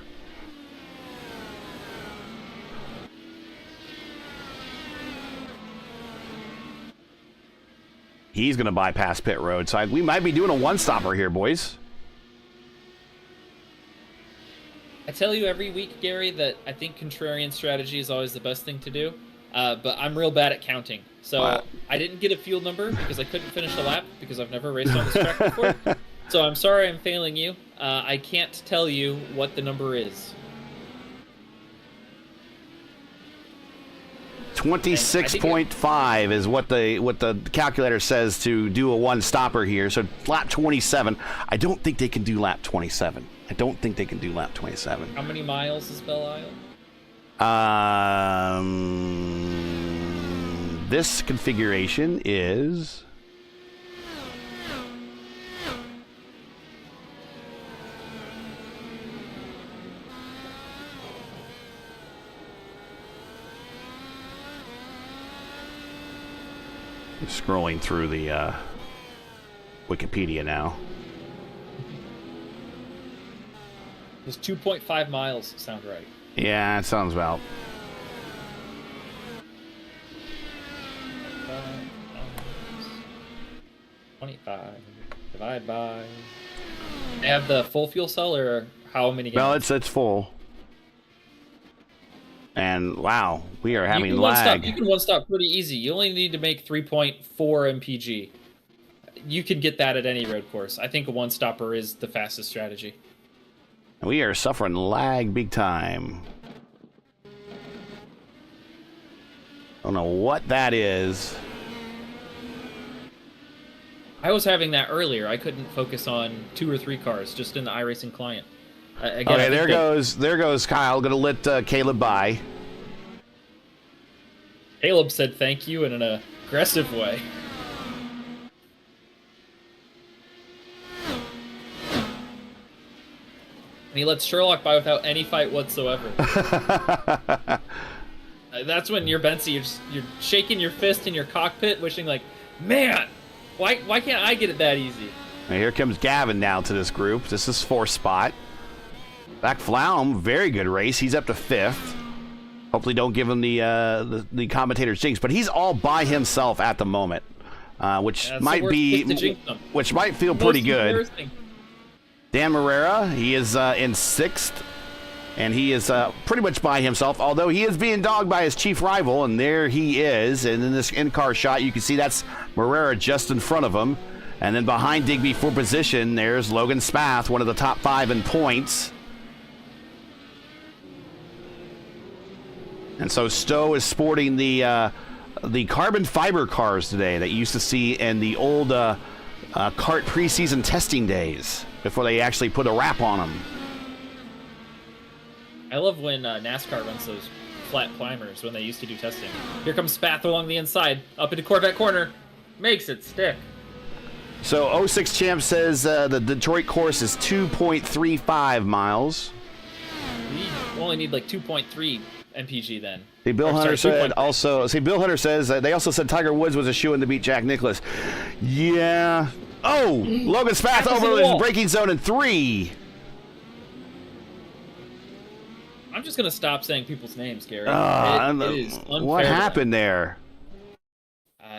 He's going to bypass pit road, so we might be doing a one-stopper here, boys. I tell you every week, Gary, that I think contrarian strategy is always the best thing to do. But I'm real bad at counting. So I didn't get a field number because I couldn't finish a lap because I've never raced on this track before. So I'm sorry I'm failing you. I can't tell you what the number is. 26.5 is what the calculator says to do a one-stopper here. So lap 27. I don't think they can do lap 27. How many miles is Belle Isle? This configuration is scrolling through the Wikipedia now. Does 2.5 miles sound right? Yeah, it sounds about. 25 divide by. They have the full fuel cell or how many No, gallons? it's full. And wow, we are having you lag. You can one stop pretty easy. You only need to make 3.4 mpg. You can get that at any road course. I think a one stopper is the fastest strategy. We are suffering lag big time. Don't know what that is. I was having that earlier. I couldn't focus on 2 or 3 cars just in the iRacing client. Again, Okay, there goes Kyle. Gonna let Caleb by. Caleb said thank you in an aggressive way. And he lets Sherlock by without any fight whatsoever. That's when you're Bensi. You're shaking your fist in your cockpit, wishing like, man, why can't I get it that easy? And here comes Gavin now to this group. This is 4th spot. Back Flaum, very good race. He's up to 5th. Hopefully don't give him the commentator's jinx, but he's all by himself at the moment, which might feel pretty good. Dan Morera, he is in 6th, and he is pretty much by himself, although he is being dogged by his chief rival, and there he is. And in this in-car shot, you can see that's Morera just in front of him. And then behind Digby for position, there's Logan Spath, one of the top 5 in points. And so Stowe is sporting the carbon fiber cars today that you used to see in the old kart preseason testing days before they actually put a wrap on them. I love when NASCAR runs those flat climbers when they used to do testing. Here comes Spath along the inside, up into Corvette corner, makes it stick. So 06 Champ says the Detroit course is 2.35 miles. We only need like 2.3 mpg then. See, Bill Hunter says they also said Tiger Woods was a shoo-in to beat Jack Nicklaus. Yeah. Oh, Logan Spath over his braking zone in 3. I'm just gonna stop saying people's names, Gary. It is unfair. What happened there?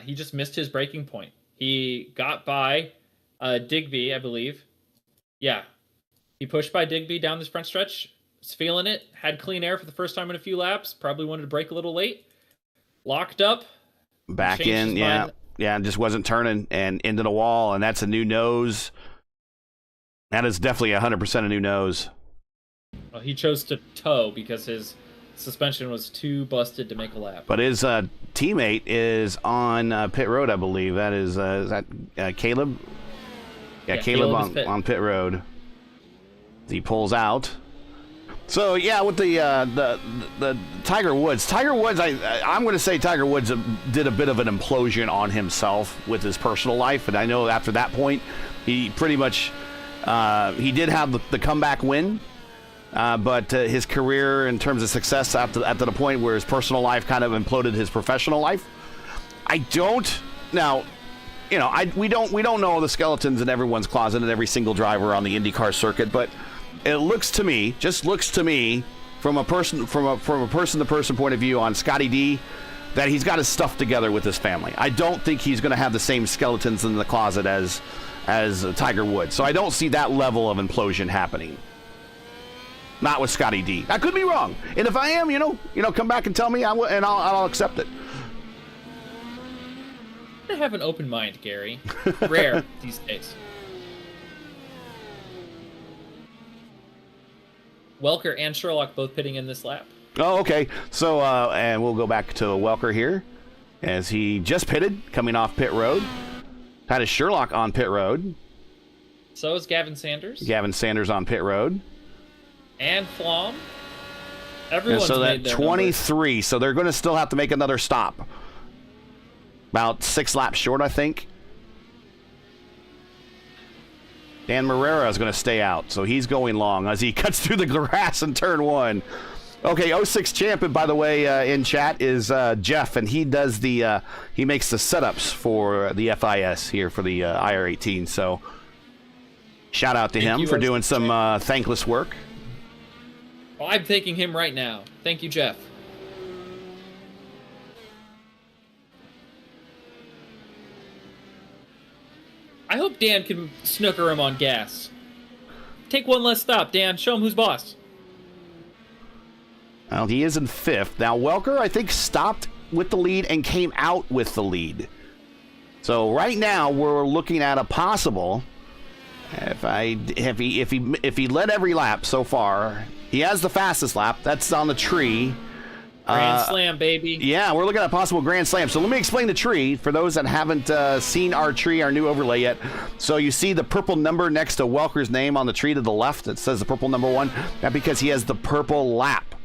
He just missed his braking point. He got by Digby, I believe. Yeah, he pushed by Digby down this front stretch. Was feeling it. Had clean air for the first time in a few laps. Probably wanted to brake a little late. Locked up. Back in, yeah. Yeah, just wasn't turning and into the wall, and that's a new nose. That is definitely 100% a new nose. Well, he chose to tow because his suspension was too busted to make a lap. But his teammate is on pit road, I believe. That is that Caleb? Yeah, Caleb on pit road. He pulls out. So yeah, with the Tiger Woods, I'm going to say Tiger Woods did a bit of an implosion on himself with his personal life, and I know after that point, he pretty much he did have the comeback win, but his career in terms of success after the point where his personal life kind of imploded his professional life. We don't know the skeletons in everyone's closet and every single driver on the IndyCar circuit, but it looks to me, from a person-to-person point of view on Scotty D, that he's got his stuff together with his family. I don't think he's going to have the same skeletons in the closet as Tiger Woods. So I don't see that level of implosion happening. Not with Scotty D. I could be wrong, and if I am, come back and tell me, and I'll accept it. I have an open mind, Gary. Rare these days. Welker and Sherlock both pitting in this lap. Oh, okay. So, and we'll go back to Welker here, as he just pitted, coming off pit road. Had a Sherlock on pit road. So is Gavin Sanders. Gavin Sanders on pit road. And Flom. Everyone's so made that their 23. numbers. So they're going to still have to make another stop. About 6 laps short, I think. Dan Morera is going to stay out, so he's going long as he cuts through the grass in turn 1. Okay, 06 champion, by the way, in chat is Jeff, and he does he makes the setups for the FIS here for the IR18. So shout out to him for doing some thankless work. Oh, I'm thanking him right now. Thank you, Jeff. I hope Dan can snooker him on gas. Take one less stop, Dan. Show him who's boss. Well, he is in 5th. Now, Welker, I think, stopped with the lead and came out with the lead. So right now, we're looking at a possible... If he led every lap so far, he has the fastest lap. That's on the tree. Grand Slam, baby. Yeah, we're looking at a possible Grand Slam. So let me explain the tree for those that haven't seen our tree, our new overlay yet. So you see the purple number next to Welker's name on the tree to the left. It says the purple number 1. That's because he has the purple lap.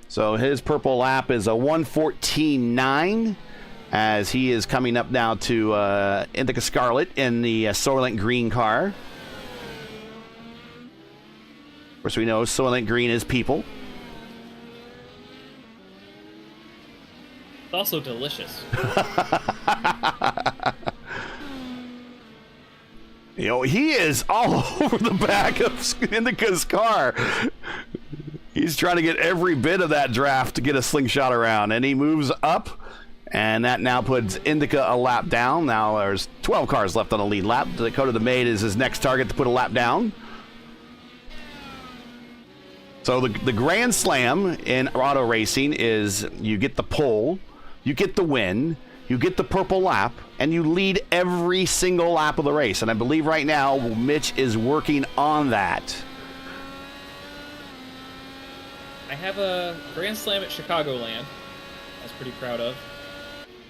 So his purple lap is a 1:14.9 as he is coming up now to Indica Scarlet in the Soylent Green car. Of course, we know Soylent Green is people. It's also delicious. You know, he is all over the back of Indica's car. He's trying to get every bit of that draft to get a slingshot around, and he moves up, and that now puts Indica a lap down. Now there's 12 cars left on the lead lap. Dakota the Maid is his next target to put a lap down. So the Grand Slam in auto racing is you get the pole, you get the win, you get the purple lap, and you lead every single lap of the race. And I believe right now Mitch is working on that. I have a Grand Slam at Chicagoland. I was pretty proud of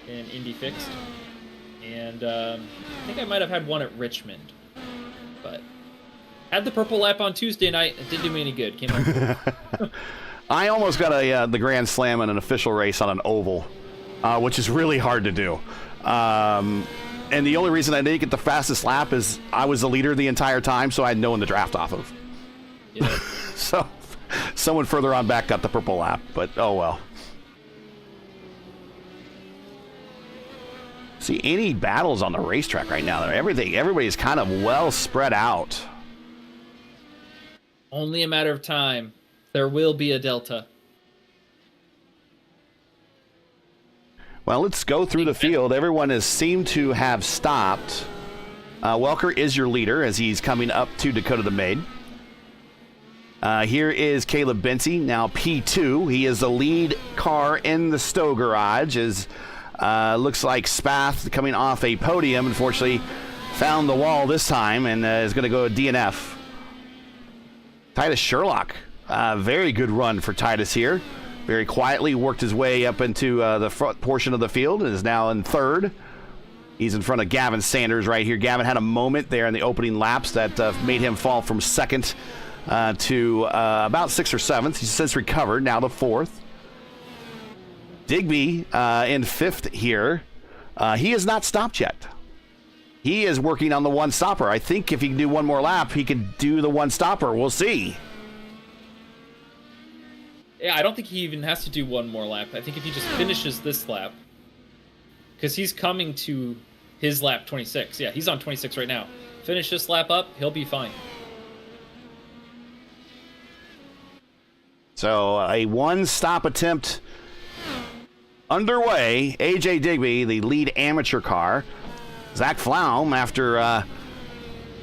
in Indy Fixed. And I think I might have had one at Richmond. But had the purple lap on Tuesday night. It didn't do me any good. Came out. I almost got the Grand Slam in an official race on an oval, which is really hard to do. And the only reason I didn't get the fastest lap is I was the leader the entire time, so I had no one to draft off of. Yeah. So someone further on back got the purple lap, but oh well. See any battles on the racetrack right now? Everybody's kind of well spread out. Only a matter of time. There will be a Delta. Well, let's go through the field. Everyone has seemed to have stopped. Welker is your leader as he's coming up to Dakota the Maid. Here is Caleb Bency, now P2. He is the lead car in the Stowe garage. Looks like Spath coming off a podium, unfortunately, found the wall this time and is going to go DNF. Titus Sherlock, very good run for Titus here. Very quietly worked his way up into the front portion of the field and is now in 3rd. He's in front of Gavin Sanders right here. Gavin had a moment there in the opening laps that made him fall from 2nd to about 6th or 7th. He's since recovered, now to 4th. Digby in 5th here. He has not stopped yet. He is working on the one-stopper. I think if he can do one more lap, he can do the one-stopper. We'll see. Yeah, I don't think he even has to do one more lap. I think if he just finishes this lap, because he's coming to his lap 26. Yeah, he's on 26 right now. Finish this lap up, he'll be fine. So a one-stop attempt underway. AJ Digby, the lead amateur car. Zach Flaum, after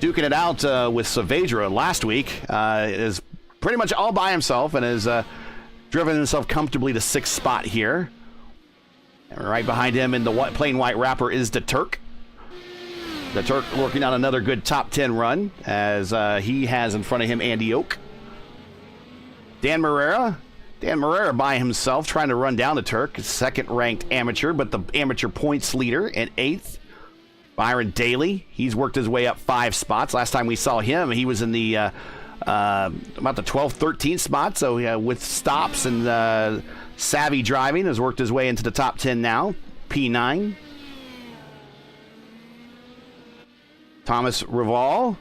duking it out with Saavedra last week, is pretty much all by himself and has driven himself comfortably to 6th spot here. And right behind him in the plain white wrapper is the Turk. The Turk working on another good top 10 run as he has in front of him Andy Oak. Dan Marrera by himself trying to run down the Turk, 2nd-ranked amateur, but the amateur points leader at 8th. Byron Daly, he's worked his way up 5 spots. Last time we saw him, he was in the about the 12th, 13th spot. So with stops and savvy driving, has worked his way into the top 10 now. P9. Thomas Reval,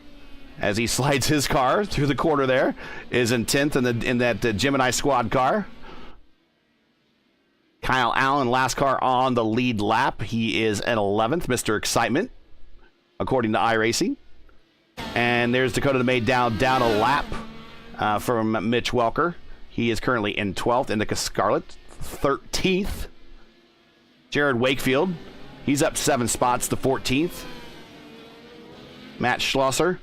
as he slides his car through the corner there, is in 10th in that Gemini squad car. Kyle Allen, last car on the lead lap. He is at 11th, Mr. Excitement, according to iRacing. And there's Dakota the Maid down a lap from Mitch Welker. He is currently in 12th. Indica Scarlet, 13th. Jared Wakefield, he's up 7 spots to 14th. Matt Schlosser,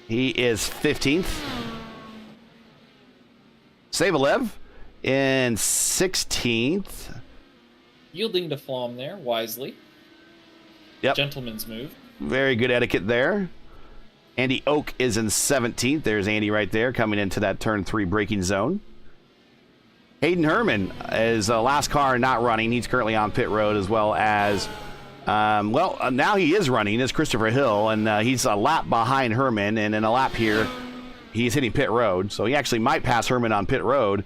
he is 15th. Savalev in 16th. Yielding to Flom there, wisely. Yep. Gentleman's move. Very good etiquette there. Andy Oak is in 17th. There's Andy right there coming into that turn 3 braking zone. Hayden Herman is the last car not running. He's currently on pit road, as well as, now he is running, is Christopher Hill, and he's a lap behind Herman, and in a lap here, he's hitting pit road, so he actually might pass Herman on pit road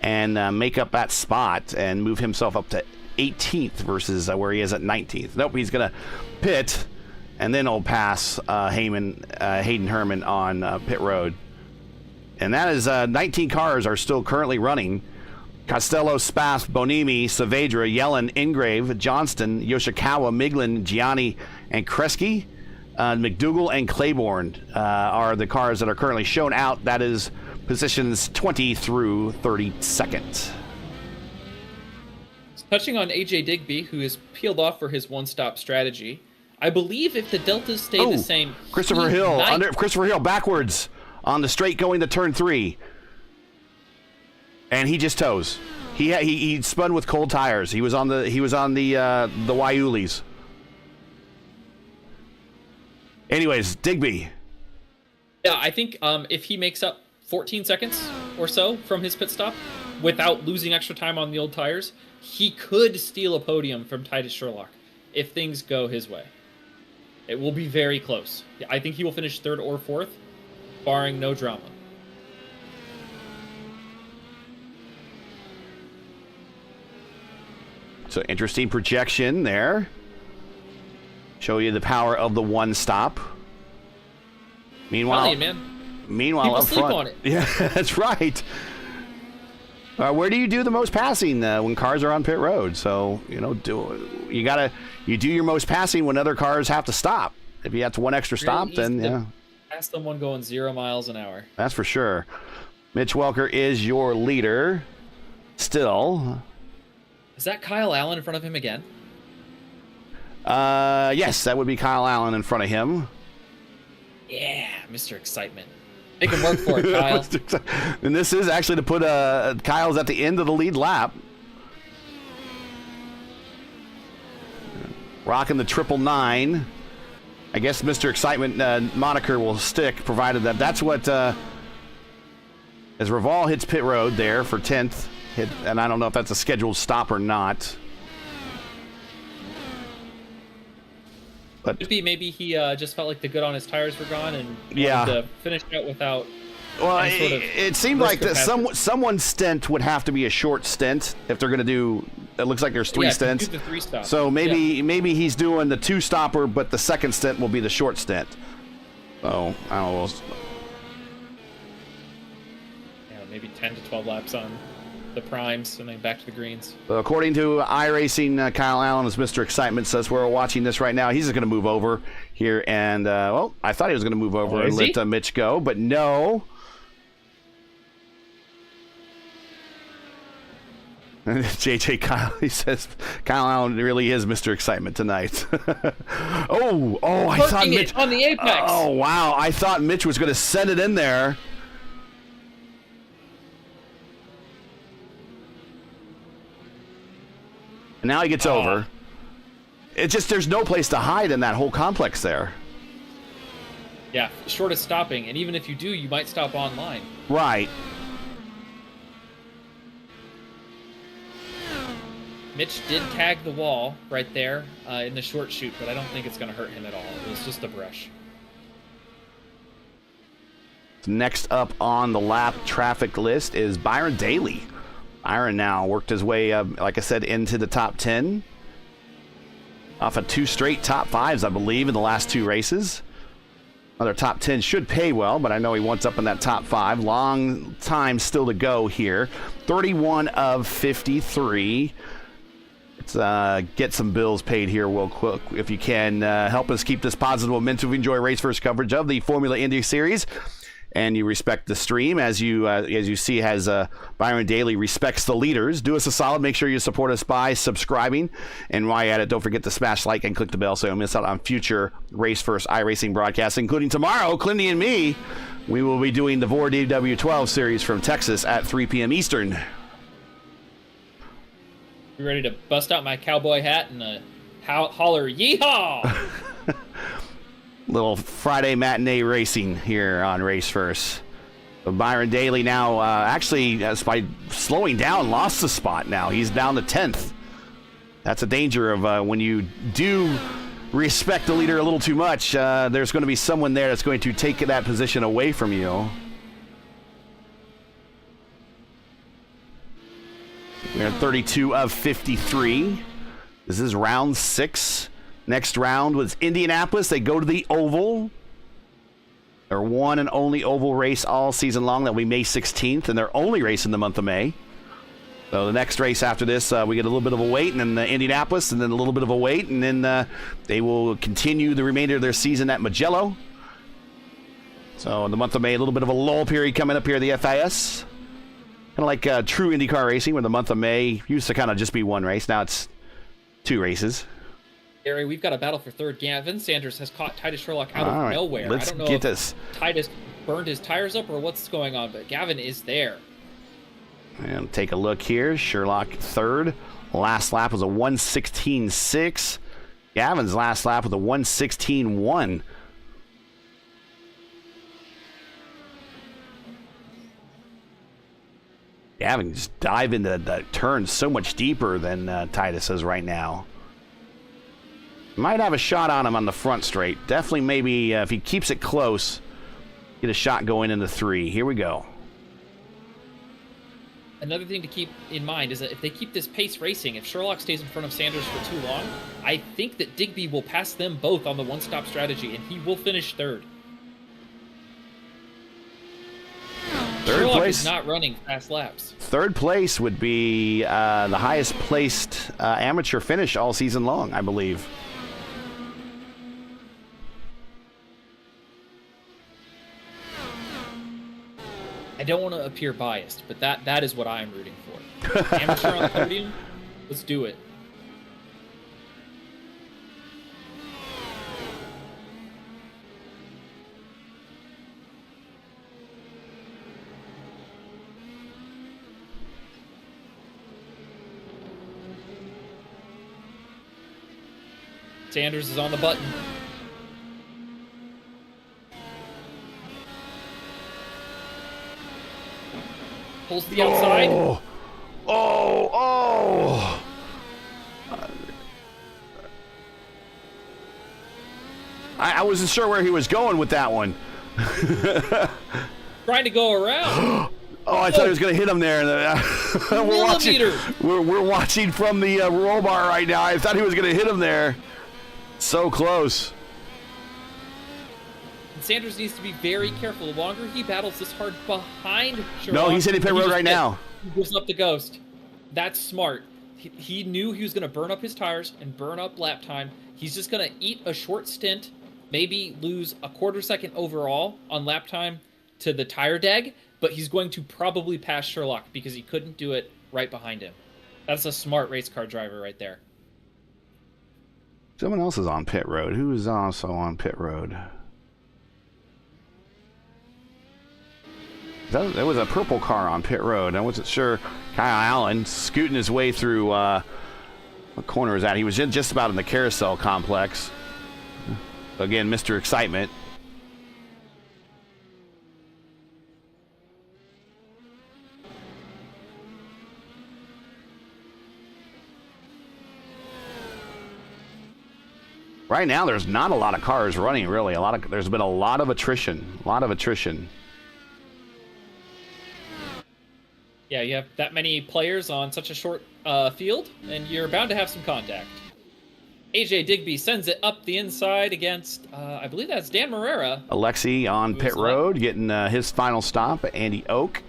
and make up that spot and move himself up to 18th versus where he is at 19th. Nope, he's going to pit, and then he'll pass Hayden Herman on pit road. And that is 19 cars are still currently running. Costello, Spath, Bonimi, Saavedra, Yellen, Ingrave, Johnston, Yoshikawa, Miglin, Gianni, and Kresge. McDougall and Claiborne are the cars that are currently shown out. That is positions 20 through 32nd. Touching on AJ Digby, who is peeled off for his one-stop strategy. I believe if the deltas stay the same, Christopher Hill backwards on the straight going to turn 3, and he just toes. He spun with cold tires. He was on the Waiulis. Anyways, Digby. Yeah, I think if he makes up 14 seconds or so from his pit stop without losing extra time on the old tires, he could steal a podium from Titus Sherlock if things go his way. It will be very close. I think he will finish 3rd or 4th, barring no drama. So interesting projection there. Show you the power of the one stop. Meanwhile, People up sleep front, on it. Yeah, that's right. Where do you do the most passing when cars are on pit road? So you do your most passing when other cars have to stop. If you have to one extra stop, then yeah. Pass someone going 0 miles an hour. That's for sure. Mitch Welker is your leader. Still. Is that Kyle Allen in front of him again? Yes, that would be Kyle Allen in front of him. Yeah, Mr. Excitement. Make him work for it, Kyle. And this is actually to put Kyle's at the end of the lead lap. Rocking the 999. I guess Mr. Excitement moniker will stick, provided that's what... as Raval hits pit road there for 10th. And I don't know if that's a scheduled stop or not. But Maybe he just felt like the good on his tires were gone and wanted to finish out without. Well, it seemed like that someone's stint would have to be a short stint if they're going to do. It looks like there's 3 stints. Do the 3 stop. So maybe he's doing the 2 stopper, but the second stint will be the short stint. So I don't know. Yeah, maybe 10 to 12 laps on the primes and then back to the greens. According to iRacing, Kyle Allen is Mr. Excitement, says we're watching this right now. He's just going to move over here, and I thought he was going to move over and let Mitch go, but no. And JJ Kyle, he says Kyle Allen really is Mr. Excitement tonight. I thought Mitch on the apex. Oh wow, I thought Mitch was going to send it in there. And now he gets over. It's just there's no place to hide in that whole complex there. Yeah, short of stopping, and even if you do, you might stop online. Right. Mitch did tag the wall right there in the short chute, but I don't think it's going to hurt him at all. It was just a brush. Next up on the lap traffic list is Byron Daly. Byron now worked his way, like I said, into the top 10. Off of 2 straight top 5s, I believe, in the last 2 races. Another top 10 should pay well, but I know he wants up in that top 5. Long time still to go here. 31 of 53. Let's get some bills paid here real quick. If you can help us keep this positive momentum, enjoy RaceVerse coverage of the Formula Indy Series, and you respect the stream as you see as Byron Daly respects the leaders. Do us a solid. Make sure you support us by subscribing. And while you're at it, don't forget to smash like and click the bell so you don't miss out on future RaceVerse iRacing broadcasts, including tomorrow, Clinty and me. We will be doing the VOR DW12 series from Texas at 3 p.m. Eastern. You ready to bust out my cowboy hat and holler yeehaw? Little Friday matinee racing here on RaceVerse. So Byron Daly now actually, by slowing down, lost the spot now. He's down to 10th. That's a danger of when you do respect the leader a little too much, there's going to be someone there that's going to take that position away from you. We're at 32 of 53. This is round 6. Next round was Indianapolis. They go to the Oval. Their one and only Oval race all season long. That'll be May 16th, and their only race in the month of May. So the next race after this, we get a little bit of a wait, and then Indianapolis, and then a little bit of a wait, and then they will continue the remainder of their season at Mugello. So in the month of May, a little bit of a lull period coming up here at the FIS. Kind of like true IndyCar racing, where the month of May used to kind of just be one race. Now it's 2 races. Gary, we've got a battle for third. Gavin Sanders has caught Titus Sherlock out of nowhere. Let's I don't know get if this. Titus burned his tires up or what's going on, but Gavin is there. And take a look here. Sherlock third. Last lap was a 1:16.6. Gavin's last lap was a 1:16.1. Gavin just dive into the turn so much deeper than Titus is right now. Might have a shot on him on the front straight. Definitely maybe if he keeps it close, get a shot going into 3. Here we go. Another thing to keep in mind is that if they keep this pace racing, if Sherlock stays in front of Sanders for too long, I think that Digby will pass them both on the one-stop strategy, and he will finish third. Sherlock Place is not running fast laps. Third place would be the highest placed amateur finish all season long, I believe. I don't want to appear biased, but that is what I am rooting for. Amateur on the podium, let's do it. Sanders is on the button. Pulls to the outside. Oh! I wasn't sure where he was going with that one. Trying to go around. I thought he was going to hit him there. We're watching from the roll bar right now. I thought he was going to hit him there. So close. Sanders needs to be very careful. The longer he battles this hard behind Sherlock... No, he's hitting pit road right now. He gives up the ghost. That's smart. He knew he was going to burn up his tires and burn up lap time. He's just going to eat a short stint, maybe lose a quarter second overall on lap time to the tire deg, but he's going to probably pass Sherlock because he couldn't do it right behind him. That's a smart race car driver right there. Someone else is on pit road. Who is also on pit road? There was a purple car on pit road. I wasn't sure. Kyle Allen scooting his way through. What corner is that? He was just about in the carousel complex. Again, Mr. Excitement. Right now, there's not a lot of cars running, really. There's been a lot of attrition. Yeah, you have that many players on such a short field, and you're bound to have some contact. AJ Digby sends it up the inside against, I believe that's Dan Morera. Alexi on pit road, getting his final stop. Andy Oak.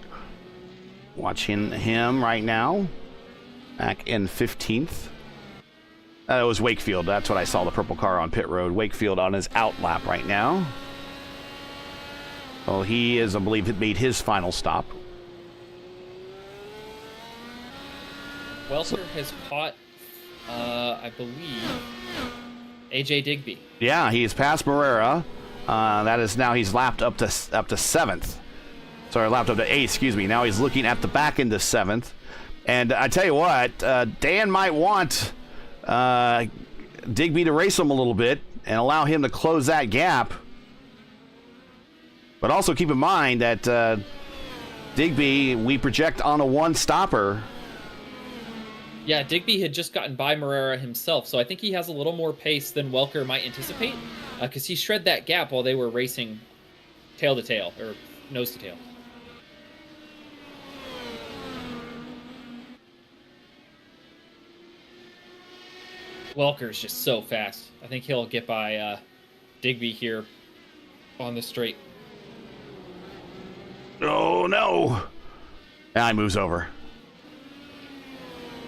Watching him right now. Back in 15th. It was Wakefield. That's what I saw, the purple car on pit road. Wakefield on his out lap right now. Well, he is, I believe, made his final stop. Welker has caught, I believe, AJ Digby. Yeah, he's passed Morera. That is now he's lapped up to 7th. Sorry, lapped up to 8th, excuse me. Now he's looking at the back into 7th. And I tell you what, Dan might want Digby to race him a little bit and allow him to close that gap. But also keep in mind that Digby, we project on a one-stopper. Yeah, Digby had just gotten by Morera himself, so I think he has a little more pace than Welker might anticipate, because he shred that gap while they were racing tail to tail, or nose to tail. Welker's just so fast. I think he'll get by Digby here on the straight. Oh, no. Now he moves over.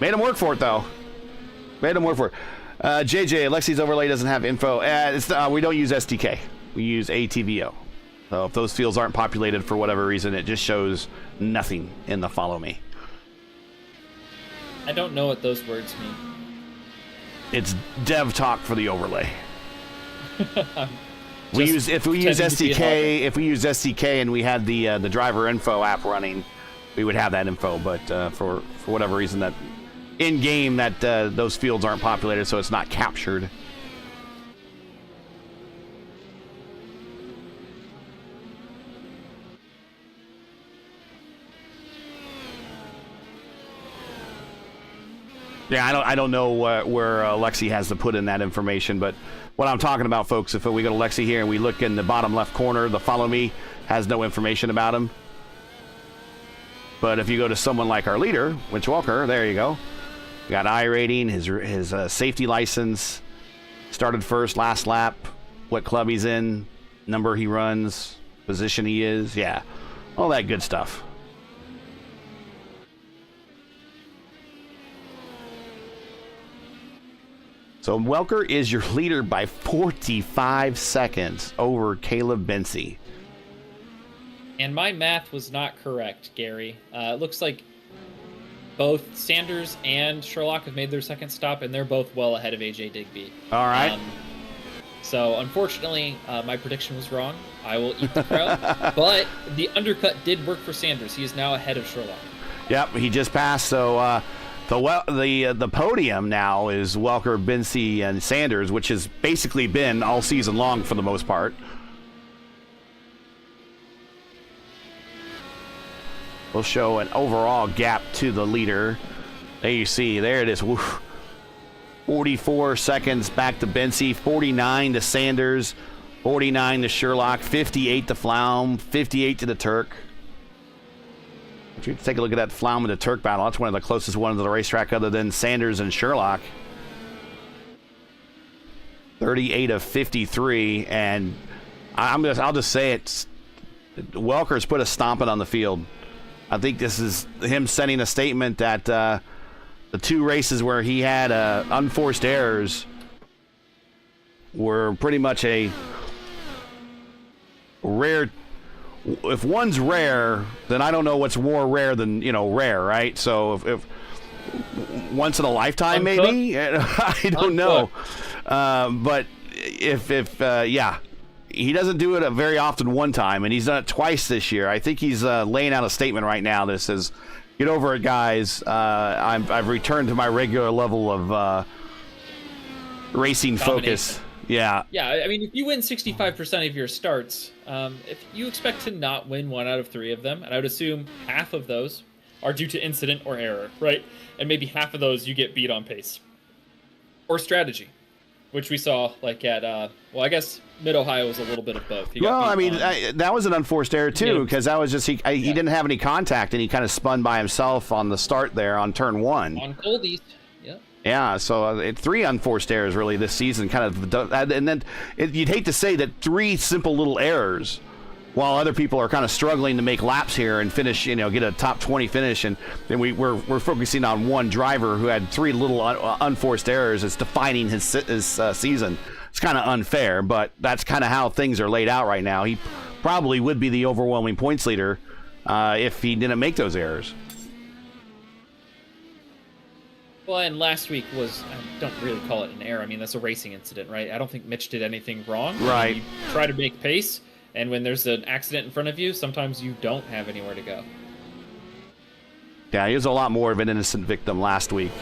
Made him work for it, though. Made him work for it. JJ, Alexi's overlay doesn't have info. We don't use SDK. We use ATVO. So if those fields aren't populated for whatever reason, it just shows nothing in the follow me. I don't know what those words mean. It's dev talk for the overlay. If we use SDK and we had the driver info app running, we would have that info. But for whatever reason, that in game that those fields aren't populated, so it's not captured. Yeah, I don't know where Lexi has to put in that information, but what I'm talking about, folks, if we go to Lexi here and we look in the bottom left corner, the follow me has no information about him. But if you go to someone like our leader, Winch Walker, there you go. We got iRating, his safety license, started first, last lap, what club he's in, number he runs, position he is, yeah, all that good stuff. So Welker is your leader by 45 seconds over Caleb Bency. And my math was not correct, Gary. It looks like both Sanders and Sherlock have made their second stop, and they're both well ahead of AJ Digby. All right. So unfortunately, my prediction was wrong. I will eat the crow. But the undercut did work for Sanders. He is now ahead of Sherlock. Yep, he just passed. So the podium now is Welker, Bency, and Sanders, which has basically been all season long for the most part. We'll show an overall gap to the leader. There you see, there it is. Woof. 44 seconds back to Bency, 49 to Sanders, 49 to Sherlock, 58 to Flaum, 58 to the Turk. If you take a look at that Flaum and the Turk battle, that's one of the closest ones to the racetrack other than Sanders and Sherlock. 38 of 53, and I'll just say it. Welker's put a stomping on the field. I think this is him sending a statement that the two races where he had unforced errors were pretty much a rare. If one's rare, then I don't know what's more rare than, rare, right? So if once in a lifetime, maybe? I don't know. But yeah. He doesn't do it very often one time, and he's done it twice this year. I think he's laying out a statement right now that says, get over it, guys. I've returned to my regular level of racing focus. Yeah. Yeah, I mean, if you win 65% of your starts, if you expect to not win 1 out of 3 of them, and I would assume half of those are due to incident or error, right? And maybe half of those you get beat on pace. Or strategy, which we saw like at, I guess Mid-Ohio was a little bit of both. That was an unforced error too, because that was just, he didn't have any contact, and he kind of spun by himself on the start there on turn 1. On Cold East, yeah. Yeah, so 3 unforced errors really this season, kind of, and then you'd hate to say that 3 simple little errors while other people are kind of struggling to make laps here and finish, get a top 20 finish, and then we're focusing on one driver who had 3 little unforced errors. It's defining his season. It's kind of unfair, but that's kind of how things are laid out right now. He probably would be the overwhelming points leader if he didn't make those errors. Well, and last week was, I don't really call it an error. I mean, that's a racing incident, right? I don't think Mitch did anything wrong. Right. I mean, you try to make pace, and when there's an accident in front of you, sometimes you don't have anywhere to go. Yeah, he was a lot more of an innocent victim last week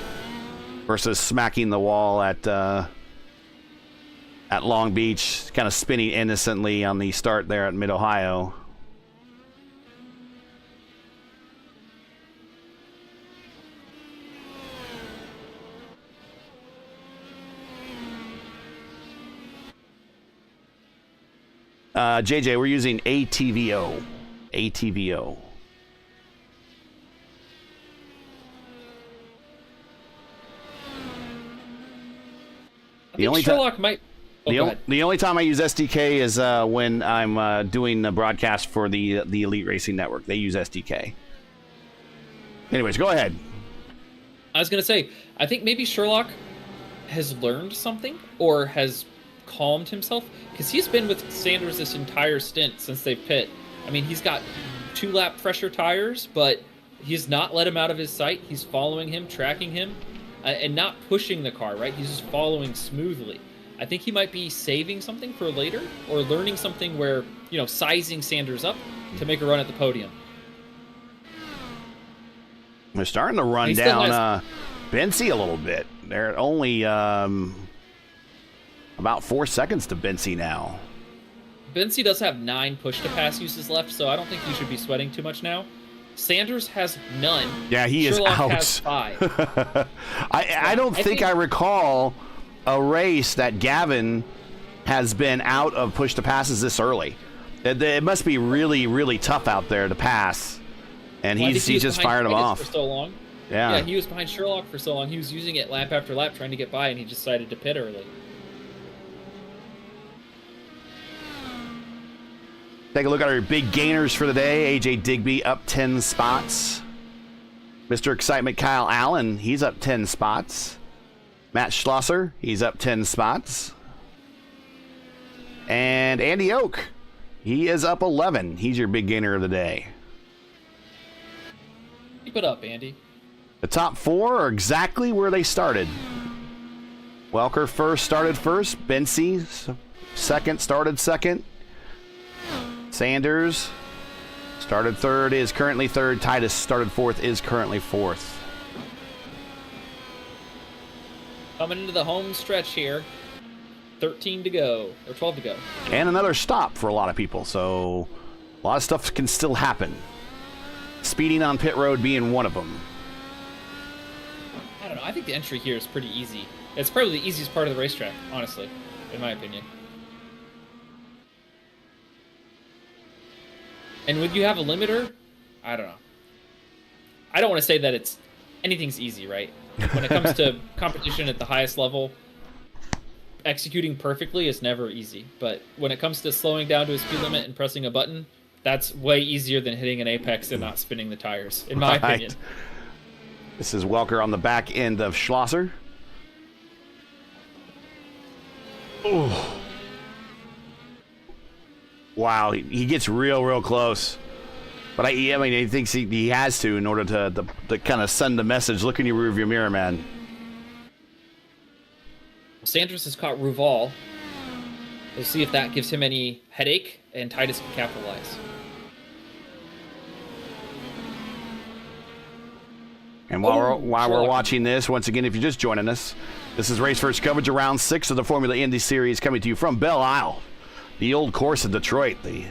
versus smacking the wall at Long Beach, kind of spinning innocently on the start there at Mid-Ohio. JJ, we're using ATVO. ATVO. The only Sherlock might. Oh, the only time I use SDK is when I'm doing a broadcast for the Elite Racing Network. They use SDK. Anyways, go ahead. I was going to say, I think maybe Sherlock has learned something or has calmed himself, because he's been with Sanders this entire stint since they've pit. I mean, he's got 2-lap fresher tires, but he's not let him out of his sight. He's following him, tracking him, and not pushing the car, right? He's just following smoothly. I think he might be saving something for later, or learning something where, sizing Sanders up to make a run at the podium. They're starting to run down Bency a little bit. They're only about 4 seconds to Bency now. Bency does have 9 push-to-pass uses left, so I don't think you should be sweating too much now. Sanders has none. Yeah, he Sherlock is out. Has 5. I don't think I recall a race that Gavin has been out of push-to-passes this early. It must be really, really tough out there to pass, and he's just fired him off. For so long. Yeah, he was behind Sherlock for so long. He was using it lap after lap trying to get by, and he decided to pit early. Take a look at our big gainers for the day. AJ Digby up 10 spots. Mr. Excitement Kyle Allen, he's up 10 spots. Matt Schlosser, he's up 10 spots. And Andy Oak, he is up 11. He's your big gainer of the day. Keep it up, Andy. The top 4 are exactly where they started. Welker started first. Bency started second. Sanders started third, is currently third. Titus started fourth, is currently fourth. Coming into the home stretch here. 13 to go, or 12 to go. And another stop for a lot of people, so a lot of stuff can still happen. Speeding on pit road being one of them. I don't know. I think the entry here is pretty easy. It's probably the easiest part of the racetrack, honestly, in my opinion. And when you have a limiter, I don't know. I don't want to say that anything's easy, right? When it comes to competition at the highest level, executing perfectly is never easy. But when it comes to slowing down to a speed limit and pressing a button, that's way easier than hitting an apex and not spinning the tires, in my opinion. This is Welker on the back end of Schlosser. Oh. Wow, he gets real close. But I mean, he thinks he has to in order to kind of send the message, look in your rearview mirror, man. Sanders has caught Ruval. We'll see if that gives him any headache, and Titus can capitalize. And while we're watching this, once again, if you're just joining us, this is RaceVerse coverage of round 6 of the Formula Indy Series, coming to you from Belle Isle, the old course of Detroit, the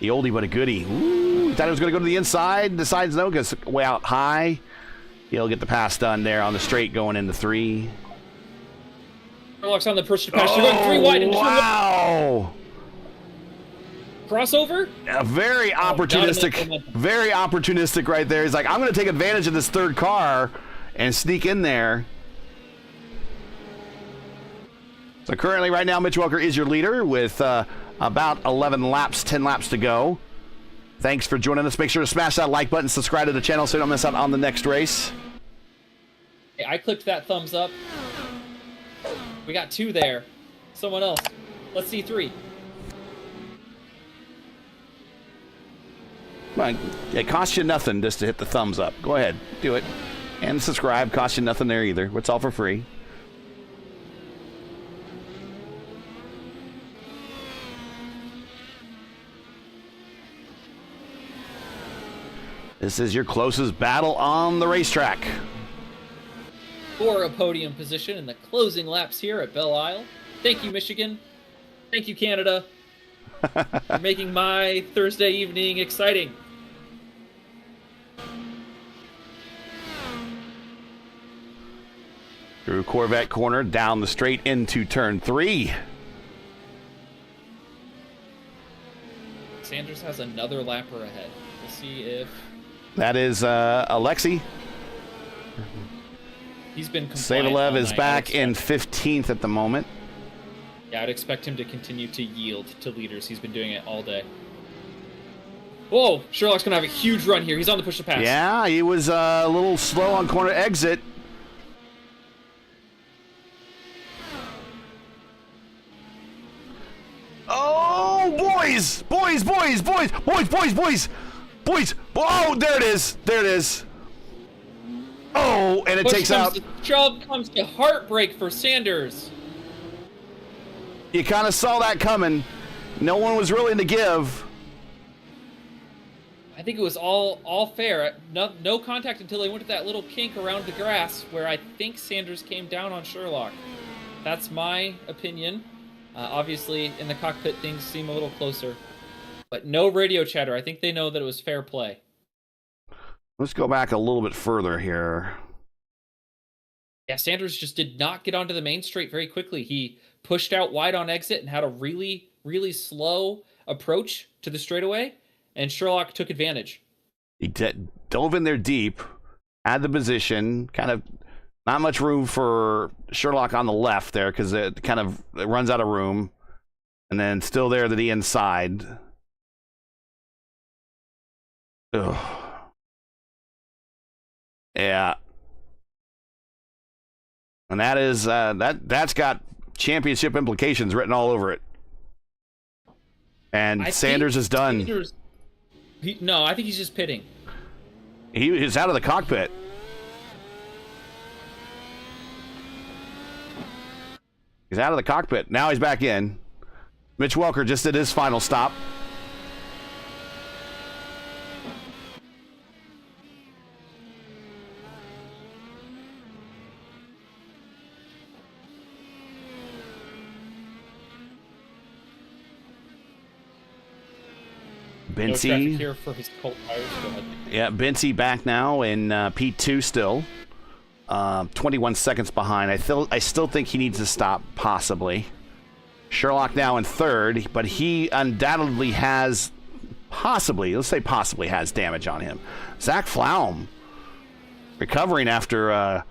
oldie but a goodie. Ooh, thought he was going to go to the inside, decides no, goes way out high. He'll get the pass done there on the straight going into 3. Sherlock's on the push to pass. You're going 3 wide. And wow! Crossover? Very opportunistic right there. He's like, I'm going to take advantage of this third car and sneak in there. So currently right now, Mitch Welker is your leader with about 11 laps, 10 laps to go. Thanks for joining us. Make sure to smash that like button, subscribe to the channel so you don't miss out on the next race. Hey, I clicked that thumbs up. We got 2 there. Someone else. Let's see 3. Come on, it costs you nothing just to hit the thumbs up. Go ahead, do it. And subscribe, costs you nothing there either. It's all for free. This is your closest battle on the racetrack. For a podium position in the closing laps here at Belle Isle. Thank you, Michigan. Thank you, Canada. For making my Thursday evening exciting. Through Corvette corner, down the straight into turn 3. Sanders has another lapper ahead. We'll see if... That is Alexi. He's been compliant. Savalev is back in 15th at the moment. Yeah, I'd expect him to continue to yield to leaders. He's been doing it all day. Whoa, Sherlock's going to have a huge run here. He's on the push to pass. Yeah, he was a little slow on corner exit. Oh, boys! Boys! Oh, there it is. There it is. Oh, and it takes out. Shove comes to heartbreak for Sanders. You kind of saw that coming. No one was willing to give. I think it was all fair. No contact until they went to that little kink around the grass where I think Sanders came down on Sherlock. That's my opinion. Obviously, in the cockpit, things seem a little closer. But no radio chatter. I think they know that it was fair play. Let's go back a little bit further here. Yeah, Sanders just did not get onto the main straight very quickly. He pushed out wide on exit and had a really, really slow approach to the straightaway, and Sherlock took advantage. He dove in there deep, had the position, kind of not much room for Sherlock on the left there because it runs out of room, and then still there to the inside. Ugh. Yeah. And that is that's got championship implications written all over it. And Sanders is done. I think he's just pitting. He's out of the cockpit. He's out of the cockpit. Now he's back in. Mitch Welker just did his final stop. Bency. Here for his Colt tires. Yeah, Bency back now in P2 still. 21 seconds behind. I still think he needs to stop, possibly. Sherlock now in 3rd, but he undoubtedly has, let's say possibly has damage on him. Zach Flaum recovering after a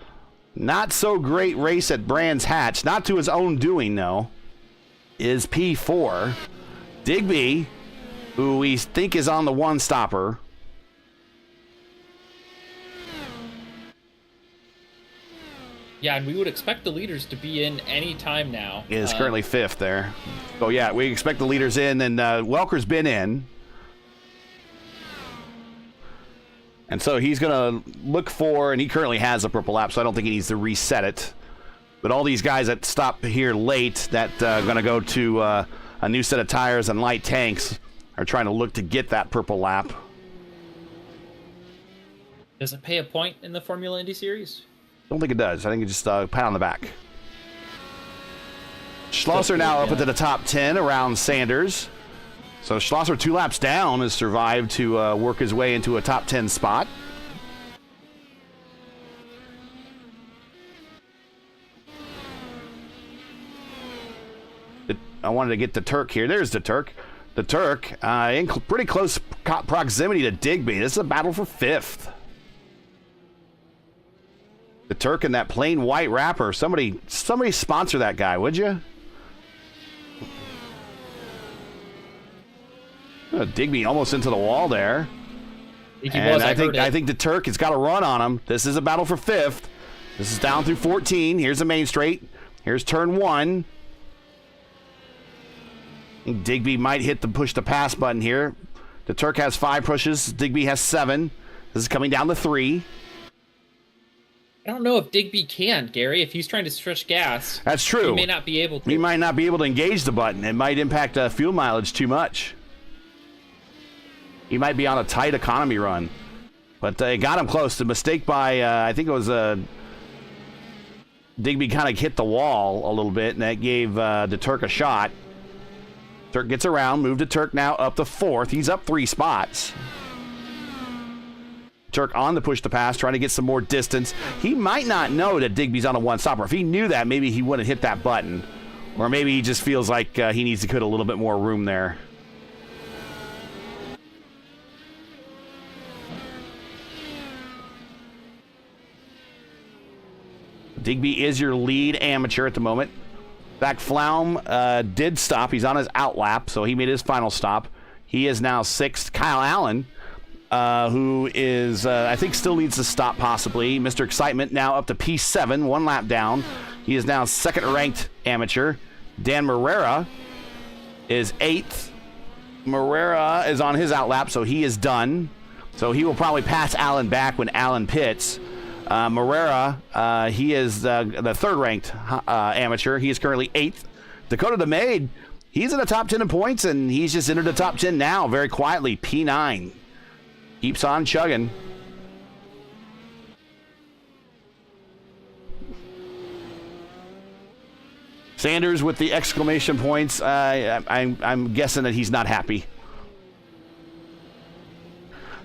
not so great race at Brands Hatch, not to his own doing, though, is P4. Digby, who we think is on the one stopper. Yeah, and we would expect the leaders to be in any time now. He is currently 5th there. Oh, yeah, we expect the leaders in, and Welker's been in. And so he's going to look for, and he currently has a purple lap, so I don't think he needs to reset it. But all these guys that stop here late that going to go to a new set of tires and light tanks are trying to look to get that purple lap. Does it pay a point in the Formula Indy Series? I don't think it does. I think it's just a pat on the back. Schlosser now up into the top 10 around Sanders. So Schlosser 2 laps down has survived to work his way into a top 10 spot. I wanted to get the Turk here. There's the Turk. The Turk in pretty close proximity to Digby. This is a battle for 5th. The Turk in that plain white wrapper. Somebody sponsor that guy, would you? Digby almost into the wall there. I think the Turk has got a run on him. This is a battle for 5th. This is down through 14. Here's the main straight. Here's turn 1. I think Digby might hit the push to pass button here. The Turk has 5 pushes. Digby has 7. This is coming down to 3. I don't know if Digby can, Gary. If he's trying to stretch gas, that's true. He may not be able to. He might not be able to engage the button. It might impact fuel mileage too much. He might be on a tight economy run. But it got him close. The mistake by, I think it was Digby kind of hit the wall a little bit, and that gave the Turk a shot. Turk gets around, moved to Turk now up to 4th. He's up 3 spots. Turk on the push to pass, trying to get some more distance. He might not know that Digby's on a one-stopper. If he knew that, maybe he wouldn't hit that button. Or maybe he just feels like he needs to put a little bit more room there. Digby is your lead amateur at the moment. Zach Flaum did stop. He's on his out lap, so he made his final stop. He is now 6th. Kyle Allen, who is, I think, still needs to stop possibly. Mr. Excitement now up to P7, 1 lap down. He is now 2nd-ranked amateur. Dan Morera is 8th. Morera is on his out lap, so he is done. So he will probably pass Allen back when Allen pits. Morera, he is the 3rd-ranked amateur. He is currently 8th. Dakota DeMaid, he's in the top 10 in points, and he's just entered the top 10 now, very quietly, P9. Keeps on chugging. Sanders with the exclamation points. I'm guessing that he's not happy.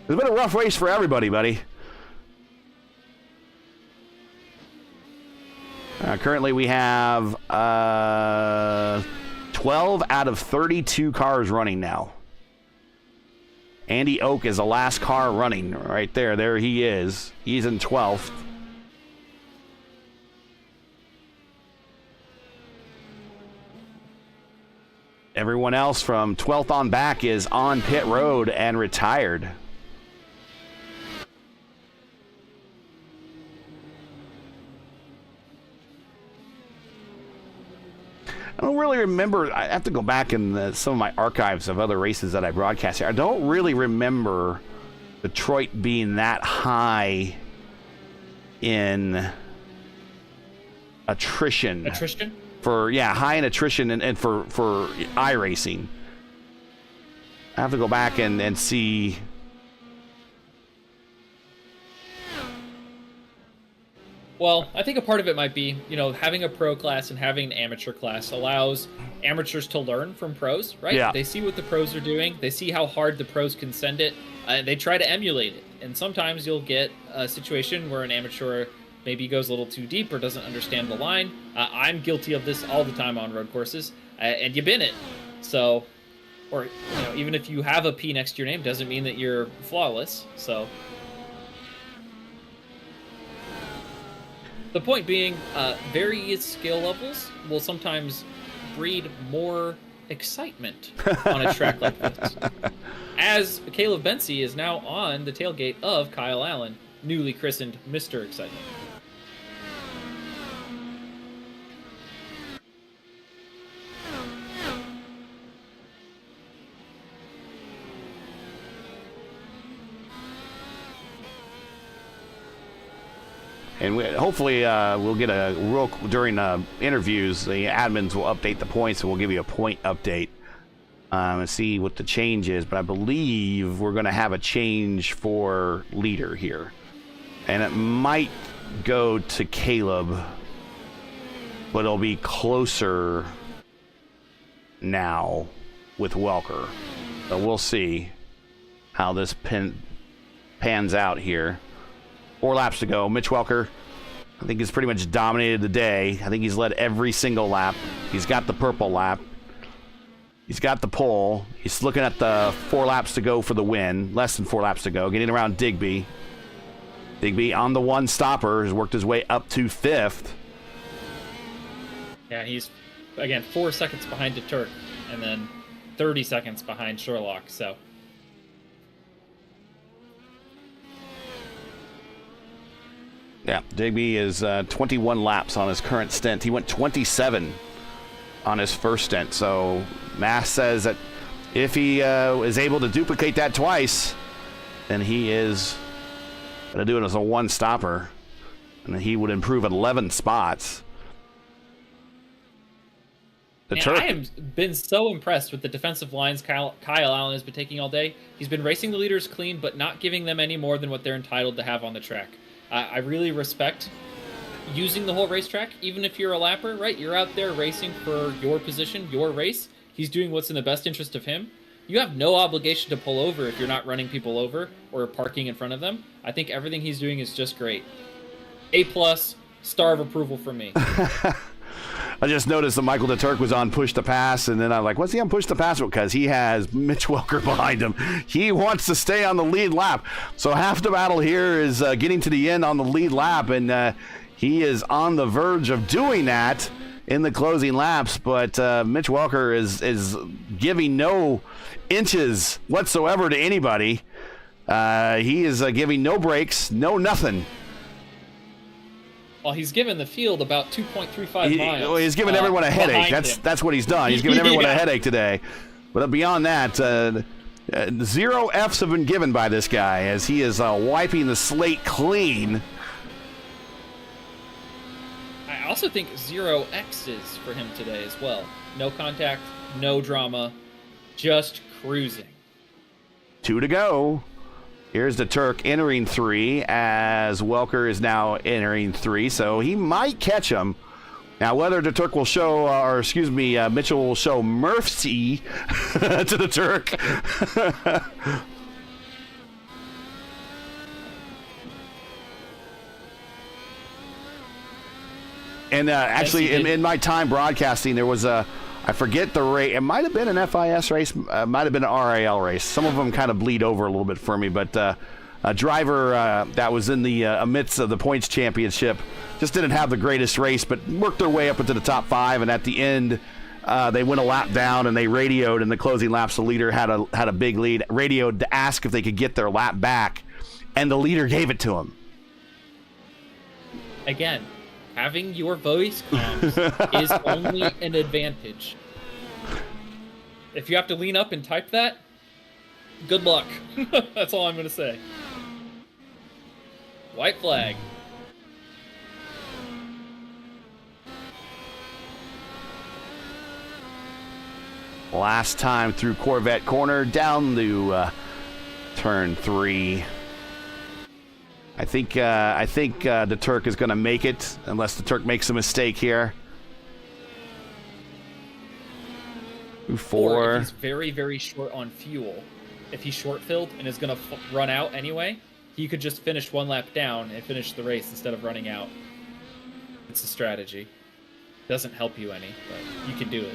It's been a rough race for everybody, buddy. Currently, we have 12 out of 32 cars running now. Andy Oak is the last car running right there. There he is. He's in 12th. Everyone else from 12th on back is on pit road and retired. I don't really remember. I have to go back in some of my archives of other races that I broadcast here. I don't really remember Detroit being that high in attrition. Attrition? High in attrition and for iRacing. I have to go back and see. Well, I think a part of it might be, having a pro class and having an amateur class allows amateurs to learn from pros, right? Yeah. They see what the pros are doing. They see how hard the pros can send it, and they try to emulate it. And sometimes you'll get a situation where an amateur maybe goes a little too deep or doesn't understand the line. I'm guilty of this all the time on road courses, and you bin it. So, or, even if you have a P next to your name, doesn't mean that you're flawless. So, the point being, various skill levels will sometimes breed more excitement on a track like this. As Caleb Bency is now on the tailgate of Kyle Allen, newly christened Mr. Excitement. And hopefully we'll get during interviews, the admins will update the points and we'll give you a point update and see what the change is. But I believe we're going to have a change for leader here. And it might go to Caleb, but it'll be closer now with Welker. So we'll see how this pans out here. 4 laps to go. Mitch Welker, I think, has pretty much dominated the day. I think he's led every single lap. He's got the purple lap. He's got the pole. He's looking at the 4 laps to go for the win. Less than 4 laps to go. Getting around Digby. Digby on the 1 stopper has worked his way up to 5th. Yeah, he's, again, 4 seconds behind the Turk. And then 30 seconds behind Sherlock. So yeah, Digby is 21 laps on his current stint. He went 27 on his first stint. So Mass says that if he is able to duplicate that twice, then he is going to do it as a one-stopper, and then he would improve 11 spots. I have been so impressed with the defensive lines Kyle Allen has been taking all day. He's been racing the leaders clean, but not giving them any more than what they're entitled to have on the track. I really respect using the whole racetrack, even if you're a lapper, right? You're out there racing for your position, your race. He's doing what's in the best interest of him. You have no obligation to pull over if you're not running people over or parking in front of them. I think everything he's doing is just great. A+, star of approval from me. I just noticed that Michael DeTurk was on push to pass, and then I'm like, what's he on push to pass? Because he has Mitch Welker behind him. He wants to stay on the lead lap. So half the battle here is getting to the end on the lead lap, and he is on the verge of doing that in the closing laps. But Mitch Welker is giving no inches whatsoever to anybody. He is giving no breaks, no nothing. Well, he's given the field about 2.35 miles. He's given everyone a headache. That's what he's done. He's given everyone a headache today. But beyond that, 0 Fs have been given by this guy as he is wiping the slate clean. I also think 0 X's for him today as well. No contact, no drama, just cruising. 2 to go. Here's the Turk entering 3 as Welker is now entering 3, so he might catch him. Now, whether the Turk will show, Mitchell will show mercy to the Turk. And actually, in my time broadcasting, there was I forget the race. It might have been an FIS race, might have been an RAL race. Some of them kind of bleed over a little bit for me, but a driver that was in the amidst of the points championship just didn't have the greatest race, but worked their way up into the top 5, and at the end, they went a lap down, and they radioed in the closing laps. The leader had a big lead, radioed to ask if they could get their lap back, and the leader gave it to him. Again, having your voice comms is only an advantage. If you have to lean up and type that, good luck. That's all I'm going to say. White flag. Last time through Corvette Corner, down to turn 3. I think the Turk is going to make it, unless the Turk makes a mistake here. 4. Or if he's very, very short on fuel, if he's short-filled and is going to run out anyway, he could just finish 1 lap down and finish the race instead of running out. It's a strategy. Doesn't help you any, but you can do it.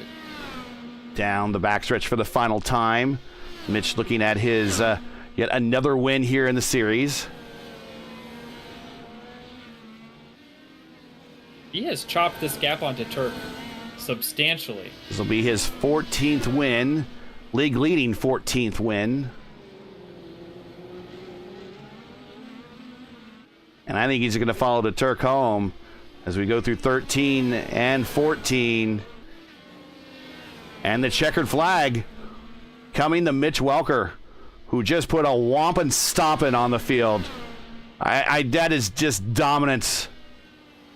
Down the backstretch for the final time. Mitch looking at his yet another win here in the series. He has chopped this gap onto Turk substantially. This will be his 14th win, league-leading 14th win. And I think he's going to follow the Turk home as we go through 13 and 14. And the checkered flag coming to Mitch Welker, who just put a whomping stomping on the field. That is just dominance.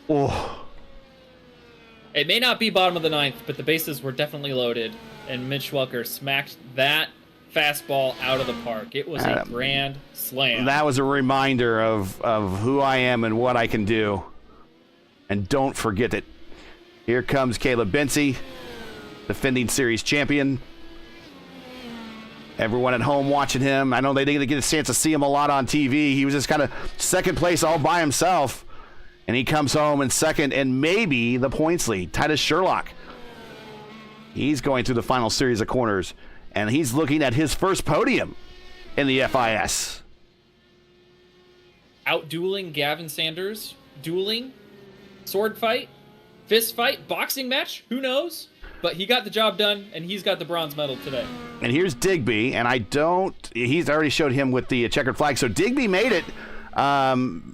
Oh. It may not be bottom of the 9th, but the bases were definitely loaded, and Mitch Welker smacked that fastball out of the park. It was a grand slam. That was a reminder of who I am and what I can do. And don't forget it. Here comes Caleb Bency, defending series champion. Everyone at home watching him. I know they didn't get a chance to see him a lot on TV. He was just kind of second place all by himself. And he comes home in second and maybe the points lead. Titus Sherlock. He's going through the final series of corners. And he's looking at his first podium in the FIS. Out-dueling Gavin Sanders. Dueling. Sword fight. Fist fight. Boxing match. Who knows? but he got the job done, and he's got the bronze medal today. And here's Digby, and he's already showed him with the checkered flag. So Digby made it,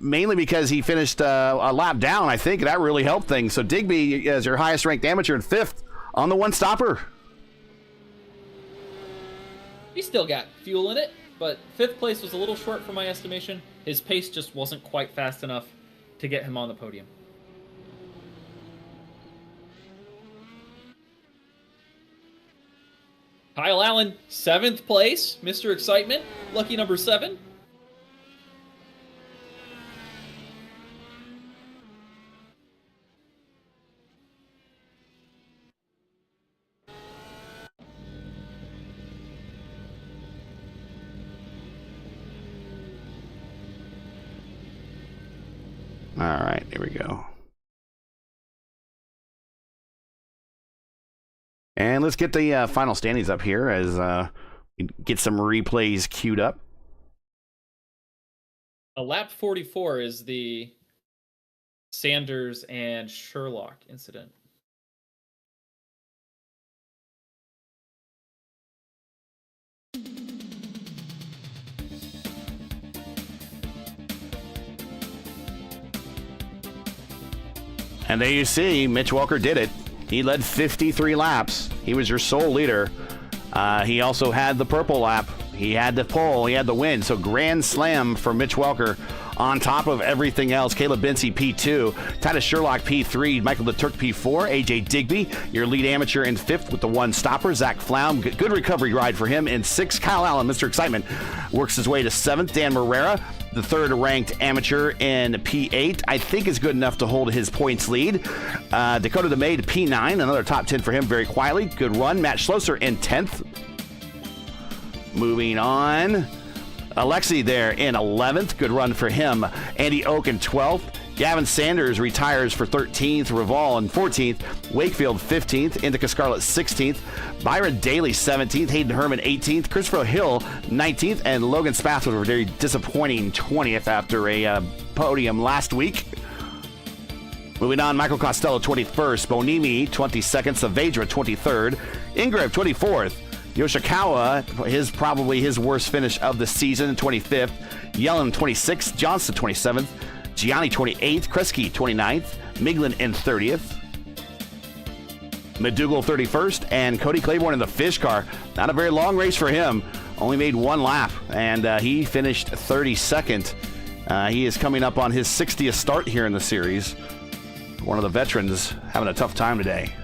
mainly because he finished a lap down, I think. That really helped things. So Digby is your highest ranked amateur and 5th on the one stopper. He still got fuel in it, but 5th place was a little short for my estimation. His pace just wasn't quite fast enough to get him on the podium. Kyle Allen, 7th place, Mr. Excitement, lucky number 7. All right, here we go. And let's get the final standings up here as we get some replays queued up. A lap 44 is the Sanders and Sherlock incident. And there you see, Mitch Welker did it. He led 53 laps. He was your sole leader. He also had the purple lap. He had the pole. He had the win. So grand slam for Mitch Welker on top of everything else. Caleb Binsey, P2. Titus Sherlock, P3. Michael DeTurk, P4. AJ Digby, your lead amateur in 5th with the one stopper. Zach Flaum, good recovery ride for him in 6th. Kyle Allen, Mr. Excitement, works his way to 7th. Dan Morera, the 3rd ranked amateur in P8, I think is good enough to hold his points lead. Dakota DeMay to P9, another top 10 for him very quietly. Good run. Matt Schlosser in 10th. Moving on. Alexi there in 11th. Good run for him. Andy Oak in 12th. Gavin Sanders retires for 13th. Reval in 14th. Wakefield 15th. Indica Scarlett 16th. Byron Daly 17th. Hayden Herman 18th. Christopher Hill 19th. And Logan Spath with a very disappointing 20th after a podium last week. Moving on, Michael Costello 21st. Bonimi 22nd. Saavedra 23rd. Ingram 24th. Yoshikawa, probably his worst finish of the season, 25th. Yellen 26th. Johnston 27th. Gianni 28th. Kresge 29th. Miglin in 30th. McDougal 31st. And Cody Claiborne in the Fish car. Not a very long race for him. Only made one lap, and he finished 32nd. He is coming up on his 60th start here in the series. One of the veterans having a tough time today.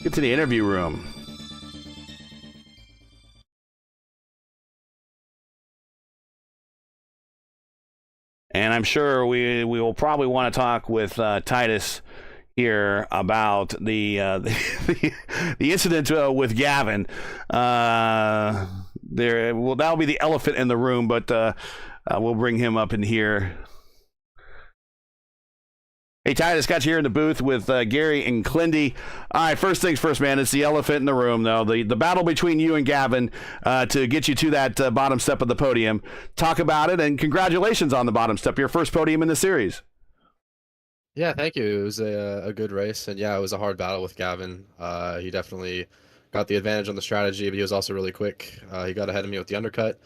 Get to the interview room. And I'm sure we will probably want to talk with Titus here about the incident with Gavin. That'll be the elephant in the room, but we'll bring him up in here. Hey, Titus, got you here in the booth with Gary and Clindy. All right, first things first, man. It's the elephant in the room, though. The battle between you and Gavin to get you to that bottom step of the podium. Talk about it, and congratulations on the bottom step. Your first podium in the series. Yeah, thank you. It was a good race, and yeah, it was a hard battle with Gavin. He definitely got the advantage on the strategy, but he was also really quick. He got ahead of me with the undercut,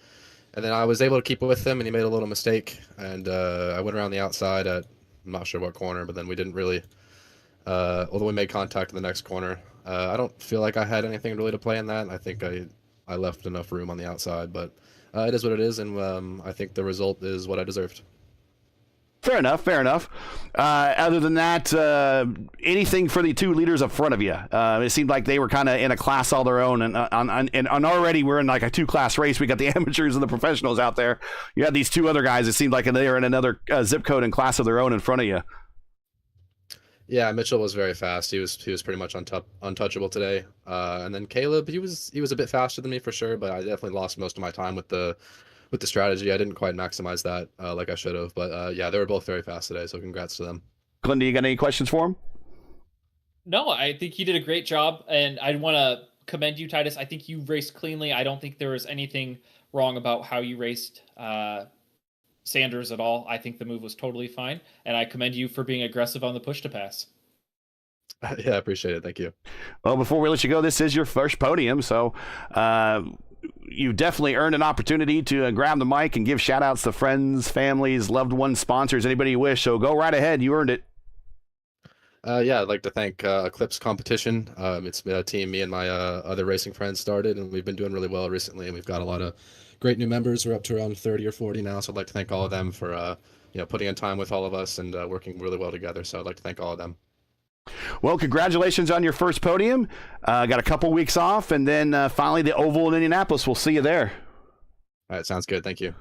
and then I was able to keep with him, and he made a little mistake, and I went around the outside at I'm not sure what corner, but then we didn't really, although we made contact in the next corner. I don't feel like I had anything really to play in that. I think I left enough room on the outside, but it is what it is, and I think the result is what I deserved. Fair enough, fair enough. Other than that, anything for the two leaders up front of you? It seemed like they were kind of in a class all their own, and already we're in like a two-class race. We got the amateurs and the professionals out there. You had these two other guys. It seemed like they were in another zip code and class of their own in front of you. Yeah, Mitchell was very fast. He was pretty much untouchable today. And then Caleb, he was a bit faster than me for sure, but I definitely lost most of my time with the strategy. I didn't quite maximize that like I should have, but yeah, they were both very fast today, so congrats to them. Glenn, do you got any questions for him? No, I think he did a great job, and I want to commend you, Titus. I think you raced cleanly. I don't think there was anything wrong about how you raced Sanders at all. I think the move was totally fine, and I commend you for being aggressive on the push to pass. Yeah, I appreciate it. Thank you. Well, before we let you go, this is your first podium, so you definitely earned an opportunity to grab the mic and give shout-outs to friends, families, loved ones, sponsors, anybody you wish. So go right ahead. You earned it. Yeah, I'd like to thank Eclipse Competition. It's been a team me and my other racing friends started, and we've been doing really well recently, and we've got a lot of great new members. We're up to around 30 or 40 now, so I'd like to thank all of them for putting in time with all of us and working really well together. So I'd like to thank all of them. Well, congratulations on your first podium. Got a couple weeks off, and then finally the Oval in Indianapolis. We'll see you there. All right, sounds good. Thank you.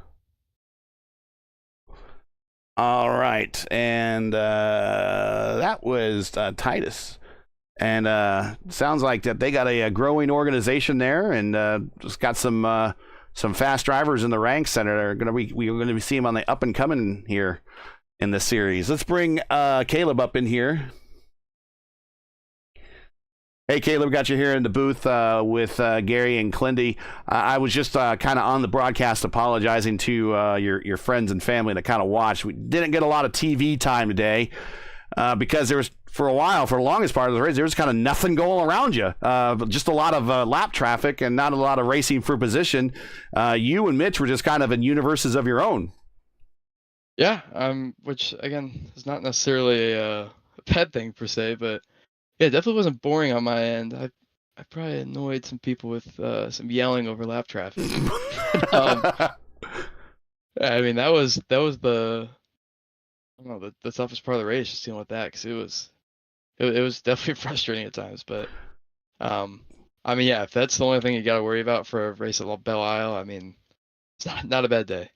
All right, and that was Titus. And sounds like that they got a growing organization there, and just got some fast drivers in the ranks that are we're gonna be seeing them on the up and coming here in the series. Let's bring Caleb up in here. Hey, Caleb, got you here in the booth with Gary and Clindy. I was just kind of on the broadcast apologizing to your friends and family that kind of watched. We didn't get a lot of TV time today because there was, for a while, for the longest part of the race, there was kind of nothing going around you. Just a lot of lap traffic and not a lot of racing for position. You and Mitch were just kind of in universes of your own. Yeah, which, again, is not necessarily a bad thing per se, but yeah, it definitely wasn't boring on my end. I probably annoyed some people with some yelling over lap traffic. I mean, that was the I don't know the toughest part of the race, just dealing with that, because it was definitely frustrating at times. But I mean, yeah, if that's the only thing you got to worry about for a race at Belle Isle, I mean, it's not a bad day.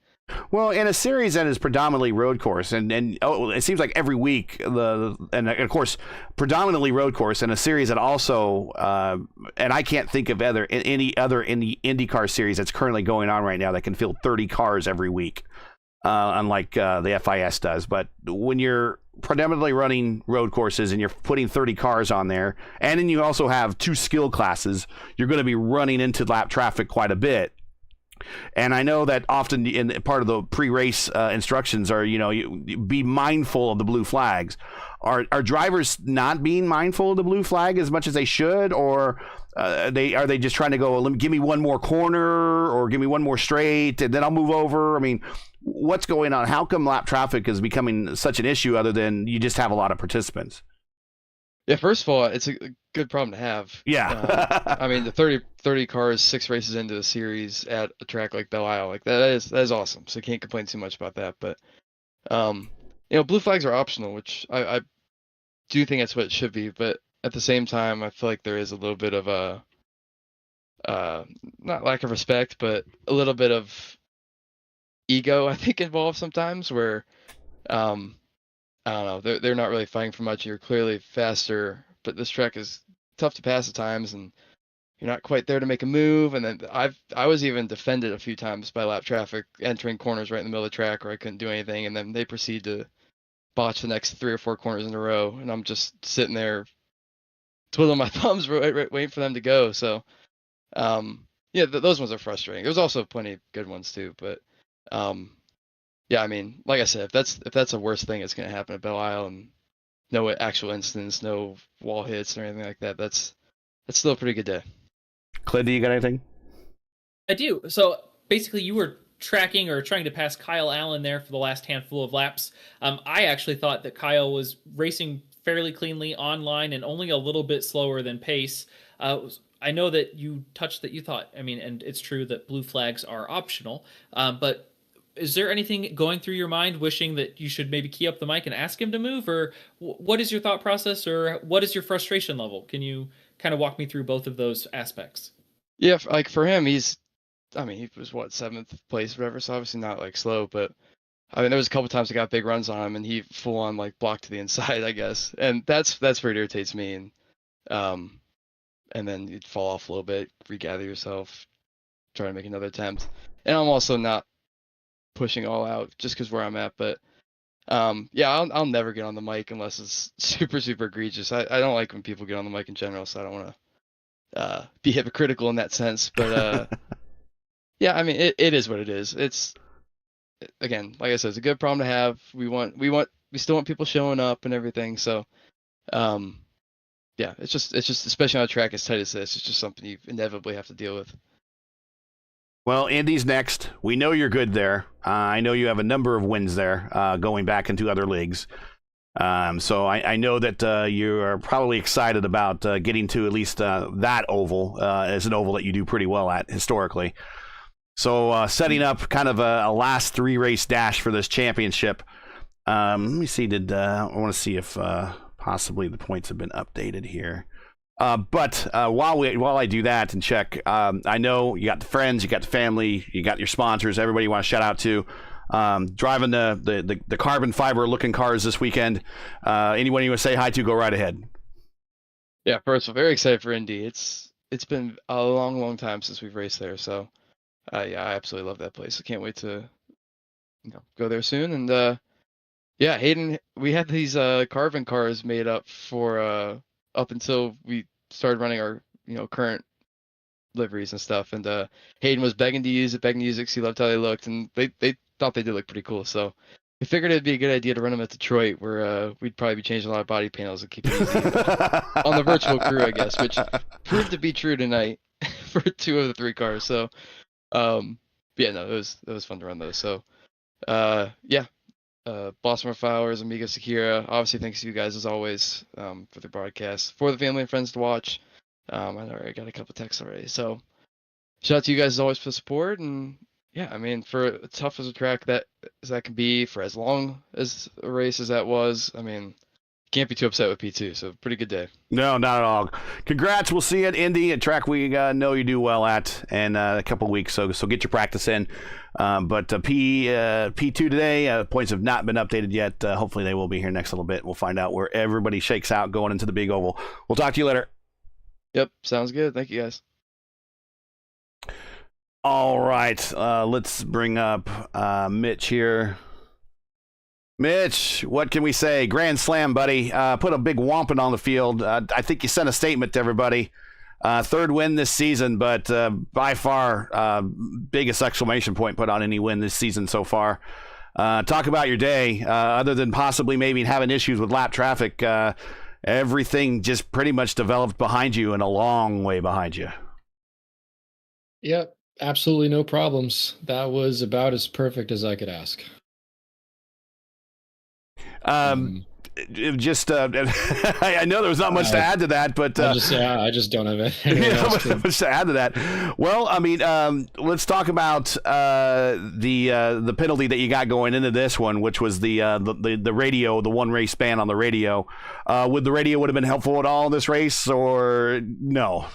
Well, in a series that is predominantly road course, and it seems like every week, and of course, predominantly road course, and a series that also, and I can't think of any other in the IndyCar series that's currently going on right now that can field 30 cars every week, unlike the FIS does. But when you're predominantly running road courses and you're putting 30 cars on there, and then you also have 2 skill classes, you're going to be running into lap traffic quite a bit. And I know that often in part of the pre-race instructions are, you be mindful of the blue flags. Are drivers not being mindful of the blue flag as much as they should, or are they just trying to go, give me one more corner or give me one more straight and then I'll move over? I mean, what's going on? How come lap traffic is becoming such an issue other than you just have a lot of participants? Yeah, first of all, it's a good problem to have. Yeah. I mean, the 30 cars, 6 races into the series at a track like Belle Isle, like that is awesome. So can't complain too much about that. But blue flags are optional, which I do think that's what it should be. But at the same time, I feel like there is a little bit of a not lack of respect, but a little bit of ego, I think, involved sometimes, where I don't know, they're not really fighting for much. You're clearly faster, but this track is tough to pass at times, and you're not quite there to make a move. And then I was even defended a few times by lap traffic entering corners right in the middle of the track where I couldn't do anything, and then they proceed to botch the next 3 or 4 corners in a row, and I'm just sitting there twiddling my thumbs, waiting for them to go. So, yeah, those ones are frustrating. There's also plenty of good ones too, but yeah, I mean, like I said, if that's the worst thing that's going to happen at Belle Isle, and no actual incidents, no wall hits or anything like that, that's still a pretty good day. Clint, do you got anything? I do. So basically, you were tracking or trying to pass Kyle Allen there for the last handful of laps. I actually thought that Kyle was racing fairly cleanly online and only a little bit slower than pace. I know that you touched that you thought, I mean, and it's true that blue flags are optional, but is there anything going through your mind wishing that you should maybe key up the mic and ask him to move, or what is your thought process, or what is your frustration level? Can you kind of walk me through both of those aspects? Yeah, like for him, he was 7th place or whatever, so obviously not like slow, but I mean, there was a couple times I got big runs on him and he full on like blocked to the inside, I guess. And that's where it irritates me. And then you'd fall off a little bit, regather yourself, try to make another attempt. And I'm also not pushing all out just because where I'm at, but yeah, I'll never get on the mic unless it's super egregious. I don't like when people get on the mic in general, so I don't want to be hypocritical in that sense. But yeah, I mean, it is what it is. It's, again, like I said, it's a good problem to have. We still want people showing up and everything. So, yeah, it's just especially on a track as tight as this, it's just something you inevitably have to deal with. Well, Indy's next. We know you're good there. I know you have a number of wins there, going back into other leagues. So I know that you are probably excited about getting to at least that oval, as an oval that you do pretty well at historically. So setting up kind of a last 3-race dash for this championship. Let me see. I want to see if possibly the points have been updated here. But while I do that and check, I know you got the friends, you got the family, you got your sponsors, everybody you want to shout out to. Driving the carbon fiber looking cars this weekend. Anyone you want to say hi to, go right ahead. Yeah, first of all, very excited for Indy. It's been a long time since we've raced there, so yeah, I absolutely love that place. I can't wait to go there soon. And yeah, Hayden, we had these carbon cars made up for up until we started running our current liveries and stuff, and Hayden was begging to use it because he loved how they looked, and they thought they did look pretty cool. So we figured it'd be a good idea to run them at Detroit, where we'd probably be changing a lot of body panels and keep it easy on the virtual crew, I guess, which proved to be true tonight for 2 of the 3 cars. So yeah, no, it was fun to run those. So yeah, Boston Flowers, Amiga Sakira, obviously thanks to you guys as always for the broadcast, for the family and friends to watch. I know I got a couple texts already, so shout out to you guys as always for the support. And yeah, I mean, for as tough as a track that can be, for as long as a race as that was, I mean, can't be too upset with P2. So pretty good day. No, not at all. Congrats. We'll see you at Indy, a track we know you do well at, in a couple of weeks. So get your practice in. But P2 today, points have not been updated yet. Hopefully they will be here next little bit. We'll find out where everybody shakes out going into the big oval. We'll talk to you later. Yep, sounds good. Thank you, guys. All right, let's bring up Mitch here. Mitch, what can we say? Grand slam, buddy. Put a big whomping on the field. I think you sent a statement to everybody. 3rd win this season, but by far biggest exclamation point put on any win this season so far. Talk about your day. Other than possibly maybe having issues with lap traffic, everything just pretty much developed behind you and a long way behind you. Yep, absolutely no problems. That was about as perfect as I could ask. Just I know there was not much to add to that, but I just don't have it. Not much to add to that. Well, I mean, let's talk about the penalty that you got going into this one, which was the radio, the 1 race ban on the radio. Would the radio would have been helpful at all in this race, or no?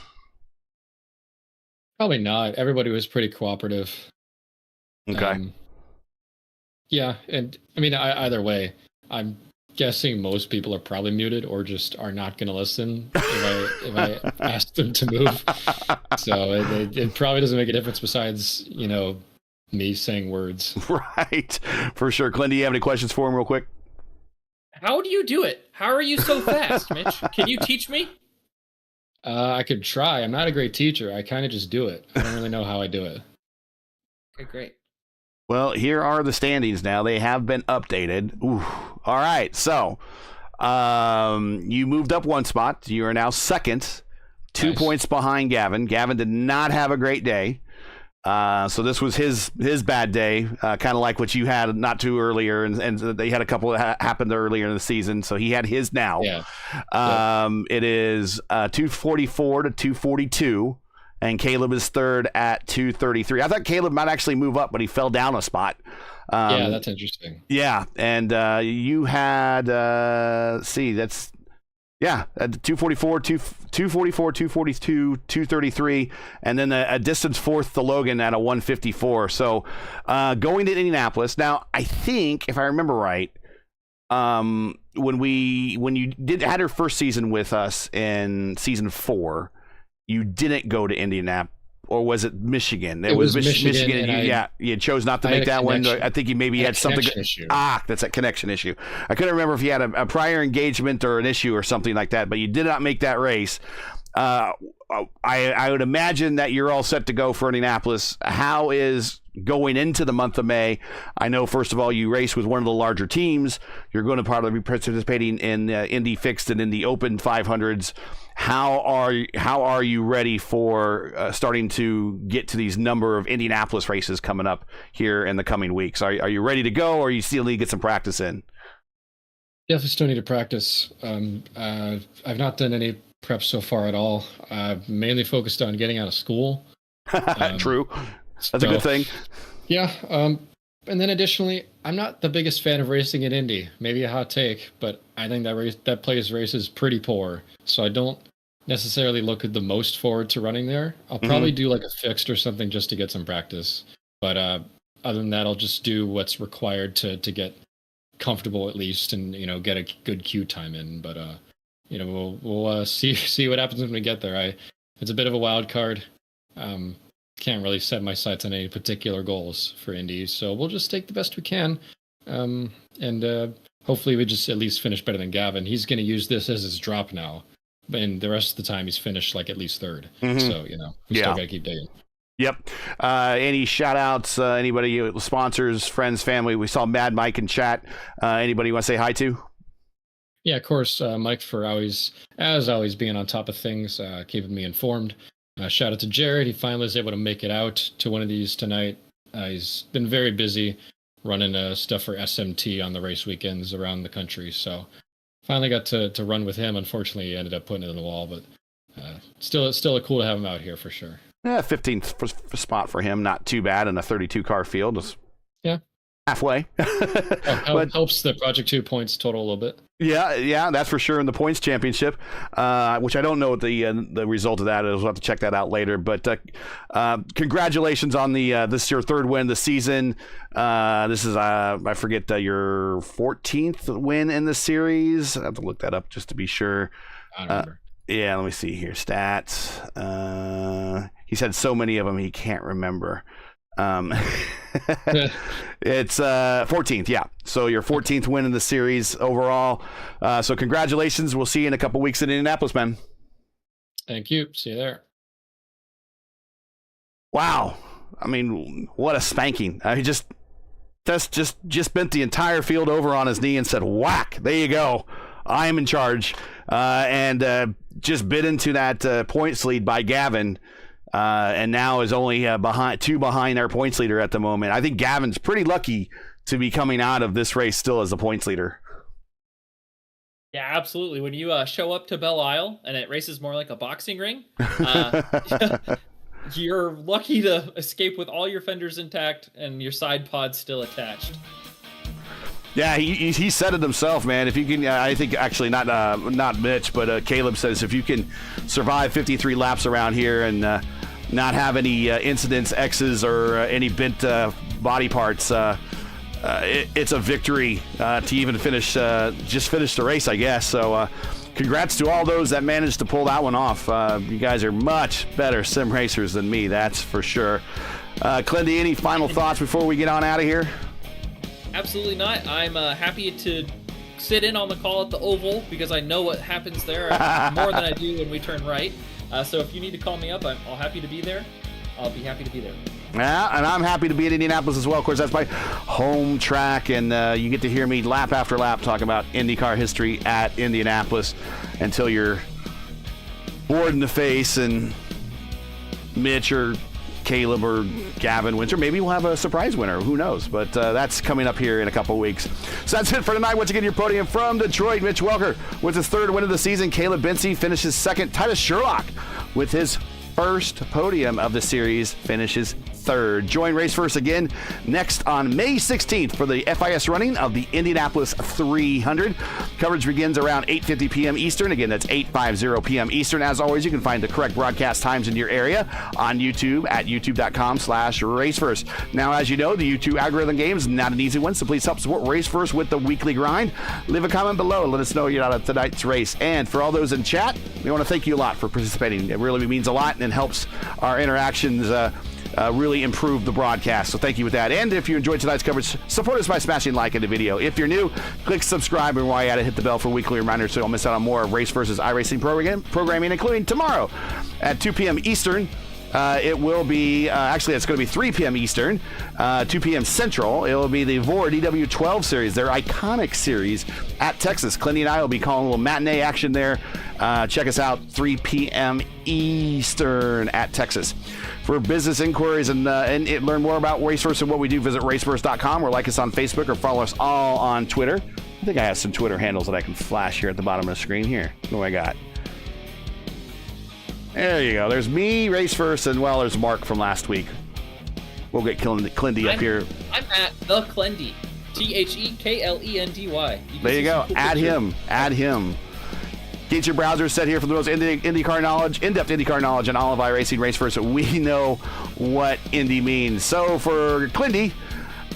Probably not. Everybody was pretty cooperative. Okay. Yeah, and I mean, either way, I'm guessing most people are probably muted or just are not going to listen if I ask them to move. So it probably doesn't make a difference besides, me saying words. Right. For sure. Clint, do you have any questions for him real quick? How do you do it? How are you so fast, Mitch? Can you teach me? I could try. I'm not a great teacher. I kind of just do it. I don't really know how I do it. Okay, great. Well, here are the standings now. They have been updated. Ooh. All right. So you moved up 1 spot. You are now 2nd, 2 Nice. points behind Gavin. Gavin did not have a great day. So this was his bad day, kind of like what you had not too earlier. And they had a couple that happened earlier in the season. So he had his now. Yeah. It is 244 to 242. And Caleb is 3rd at 233. I thought Caleb might actually move up, but he fell down a spot. Yeah, that's interesting. Yeah, and you had, that's, yeah, 244, 244, 242, 233, and then a distance 4th to Logan at a 154. So going to Indianapolis. Now, I think, if I remember right, when you had your first season with us in season 4, you didn't go to Indianapolis, or was it Michigan? It was Michigan, and you chose not to make that one. I think you maybe had something. Issue. That's a connection issue. I couldn't remember if you had a prior engagement or an issue or something like that, but you did not make that race. Are I would imagine that you're all set to go for Indianapolis. How is going into the month of May? I know, first of all, you race with one of the larger teams. You're going to probably be participating in Indy Fixed and in the Open 500s. How are you ready for starting to get to these number of Indianapolis races coming up here in the coming weeks? Are you ready to go, or you still need to get some practice in? Definitely still need to practice. I've not done any prep so far at all. I've mainly focused on getting out of school. True. That's a good thing. Yeah. And then additionally, I'm not the biggest fan of racing at Indy. Maybe a hot take, but I think that place race is pretty poor. So I don't necessarily look at the most forward to running there. I'll probably do like a fixed or something just to get some practice. But other than that, I'll just do what's required to get comfortable at least, and get a good queue time in. But we'll see what happens when we get there. It's a bit of a wild card. Can't really set my sights on any particular goals for Indy, so we'll just take the best we can, and hopefully we just at least finish better than Gavin. He's going to use this as his drop now, and the rest of the time he's finished like at least third. So we still got to keep digging. Yep. Any shout outs, anybody, sponsors, friends, family? We saw Mad Mike in chat. Anybody you want to say hi to? Yeah, of course, Mike, for always being on top of things, keeping me informed. Shout out to Jared. He finally was able to make it out to one of these tonight. He's been very busy running stuff for SMT on the race weekends around the country. So finally got to run with him. Unfortunately, he ended up putting it in the wall, but still cool to have him out here for sure. Yeah, 15th spot for him. Not too bad in a 32-car field. It's halfway. Helps the Project 2 points total a little bit. Yeah, that's for sure in the points championship, which I don't know what the result of that is. We'll have to check that out later. But congratulations on this is your third win of the season. This is I forget your 14th win in the series. I have to look that up just to be sure. I don't remember. Yeah, let me see here. Stats. He's had so many of them he can't remember. It's 14th, yeah. So your 14th win in the series overall. So congratulations. We'll see you in a couple weeks in Indianapolis, man. Thank you. See you there. Wow. I mean, what a spanking. He just bent the entire field over on his knee and said, whack, there you go. I am in charge. And just bit into that points lead by Gavin. And now is only behind our points leader at the moment. I think Gavin's pretty lucky to be coming out of this race still as the points leader. Yeah, absolutely. When you show up to Belle Isle and it races more like a boxing ring, you're lucky to escape with all your fenders intact and your side pods still attached. Yeah, he said it himself, man. If you can, I think actually not Mitch, but Caleb says if you can survive 53 laps around here and not have any incidents, X's, or any bent body parts, it's a victory to even finish the race, I guess. So congrats to all those that managed to pull that one off. You guys are much better sim racers than me, that's for sure. Clindy, any final thoughts before we get on out of here? Absolutely not. I'm happy to sit in on the call at the Oval because I know what happens there more than I do when we turn right. So if you need to call me up, I'll happy to be there. I'll be happy to be there. Yeah, and I'm happy to be at Indianapolis as well. Of course, that's my home track, and you get to hear me lap after lap talking about IndyCar history at Indianapolis until you're bored in the face and Mitch or Caleb or Gavin wins, or maybe we'll have a surprise winner. Who knows? But that's coming up here in a couple of weeks. So that's it for tonight. Once again, your podium from Detroit, Mitch Welker with his third win of the season. Caleb Binsey finishes second. Titus Sherlock with his first podium of the series finishes third. Join RaceVerse again next on May 16th for the FIS running of the Indianapolis 300. Coverage begins around 8:50 p.m. Eastern. Again, that's 8:50 p.m. Eastern. As always, you can find the correct broadcast times in your area on YouTube at youtube.com/RaceVerse. Now, as you know, the YouTube algorithm game is not an easy one, so please help support RaceVerse with the weekly grind. Leave a comment below. Let us know you're out at tonight's race. And for all those in chat, we want to thank you a lot for participating. It really means a lot and helps our interactions really improve the broadcast. So thank you with that. And if you enjoyed tonight's coverage, support us by smashing like in the video. If you're new, click subscribe, and while you're at it, hit the bell for weekly reminders so you don't miss out on more of RaceVerse's iRacing programming, including tomorrow at 2 p.m. Eastern. It will be, actually, it's going to be 3 p.m. Eastern, 2 p.m. Central. It will be the Vord EW12 series, their iconic series at Texas. Clinty and I will be calling a little matinee action there. Check us out, 3 p.m. Eastern at Texas. For business inquiries and learn more about RaceVerse and what we do, visit raceverse.com or like us on Facebook or follow us all on Twitter. I think I have some Twitter handles that I can flash here at the bottom of the screen. Here, what do I got? There you go. There's me, RaceVerse, and, well, there's Mark from last week. We'll get Clindy up here. I'm at the Clendy. TheKlendy. There you go. Add him. Get your browser set here for the most IndyCar knowledge, in-depth IndyCar knowledge, and all of iRacing RaceVerse. We know what Indy means. So for Clindy,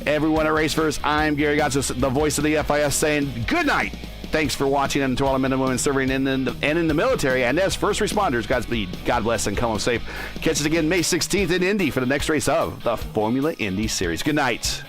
everyone at RaceVerse, I'm Gary Gotts, the voice of the FIS, saying good night. Thanks for watching, and to all the men and women serving in the military and as first responders, Godspeed, God bless, and come home safe. Catch us again May 16th in Indy for the next race of the Formula Indy Series. Good night.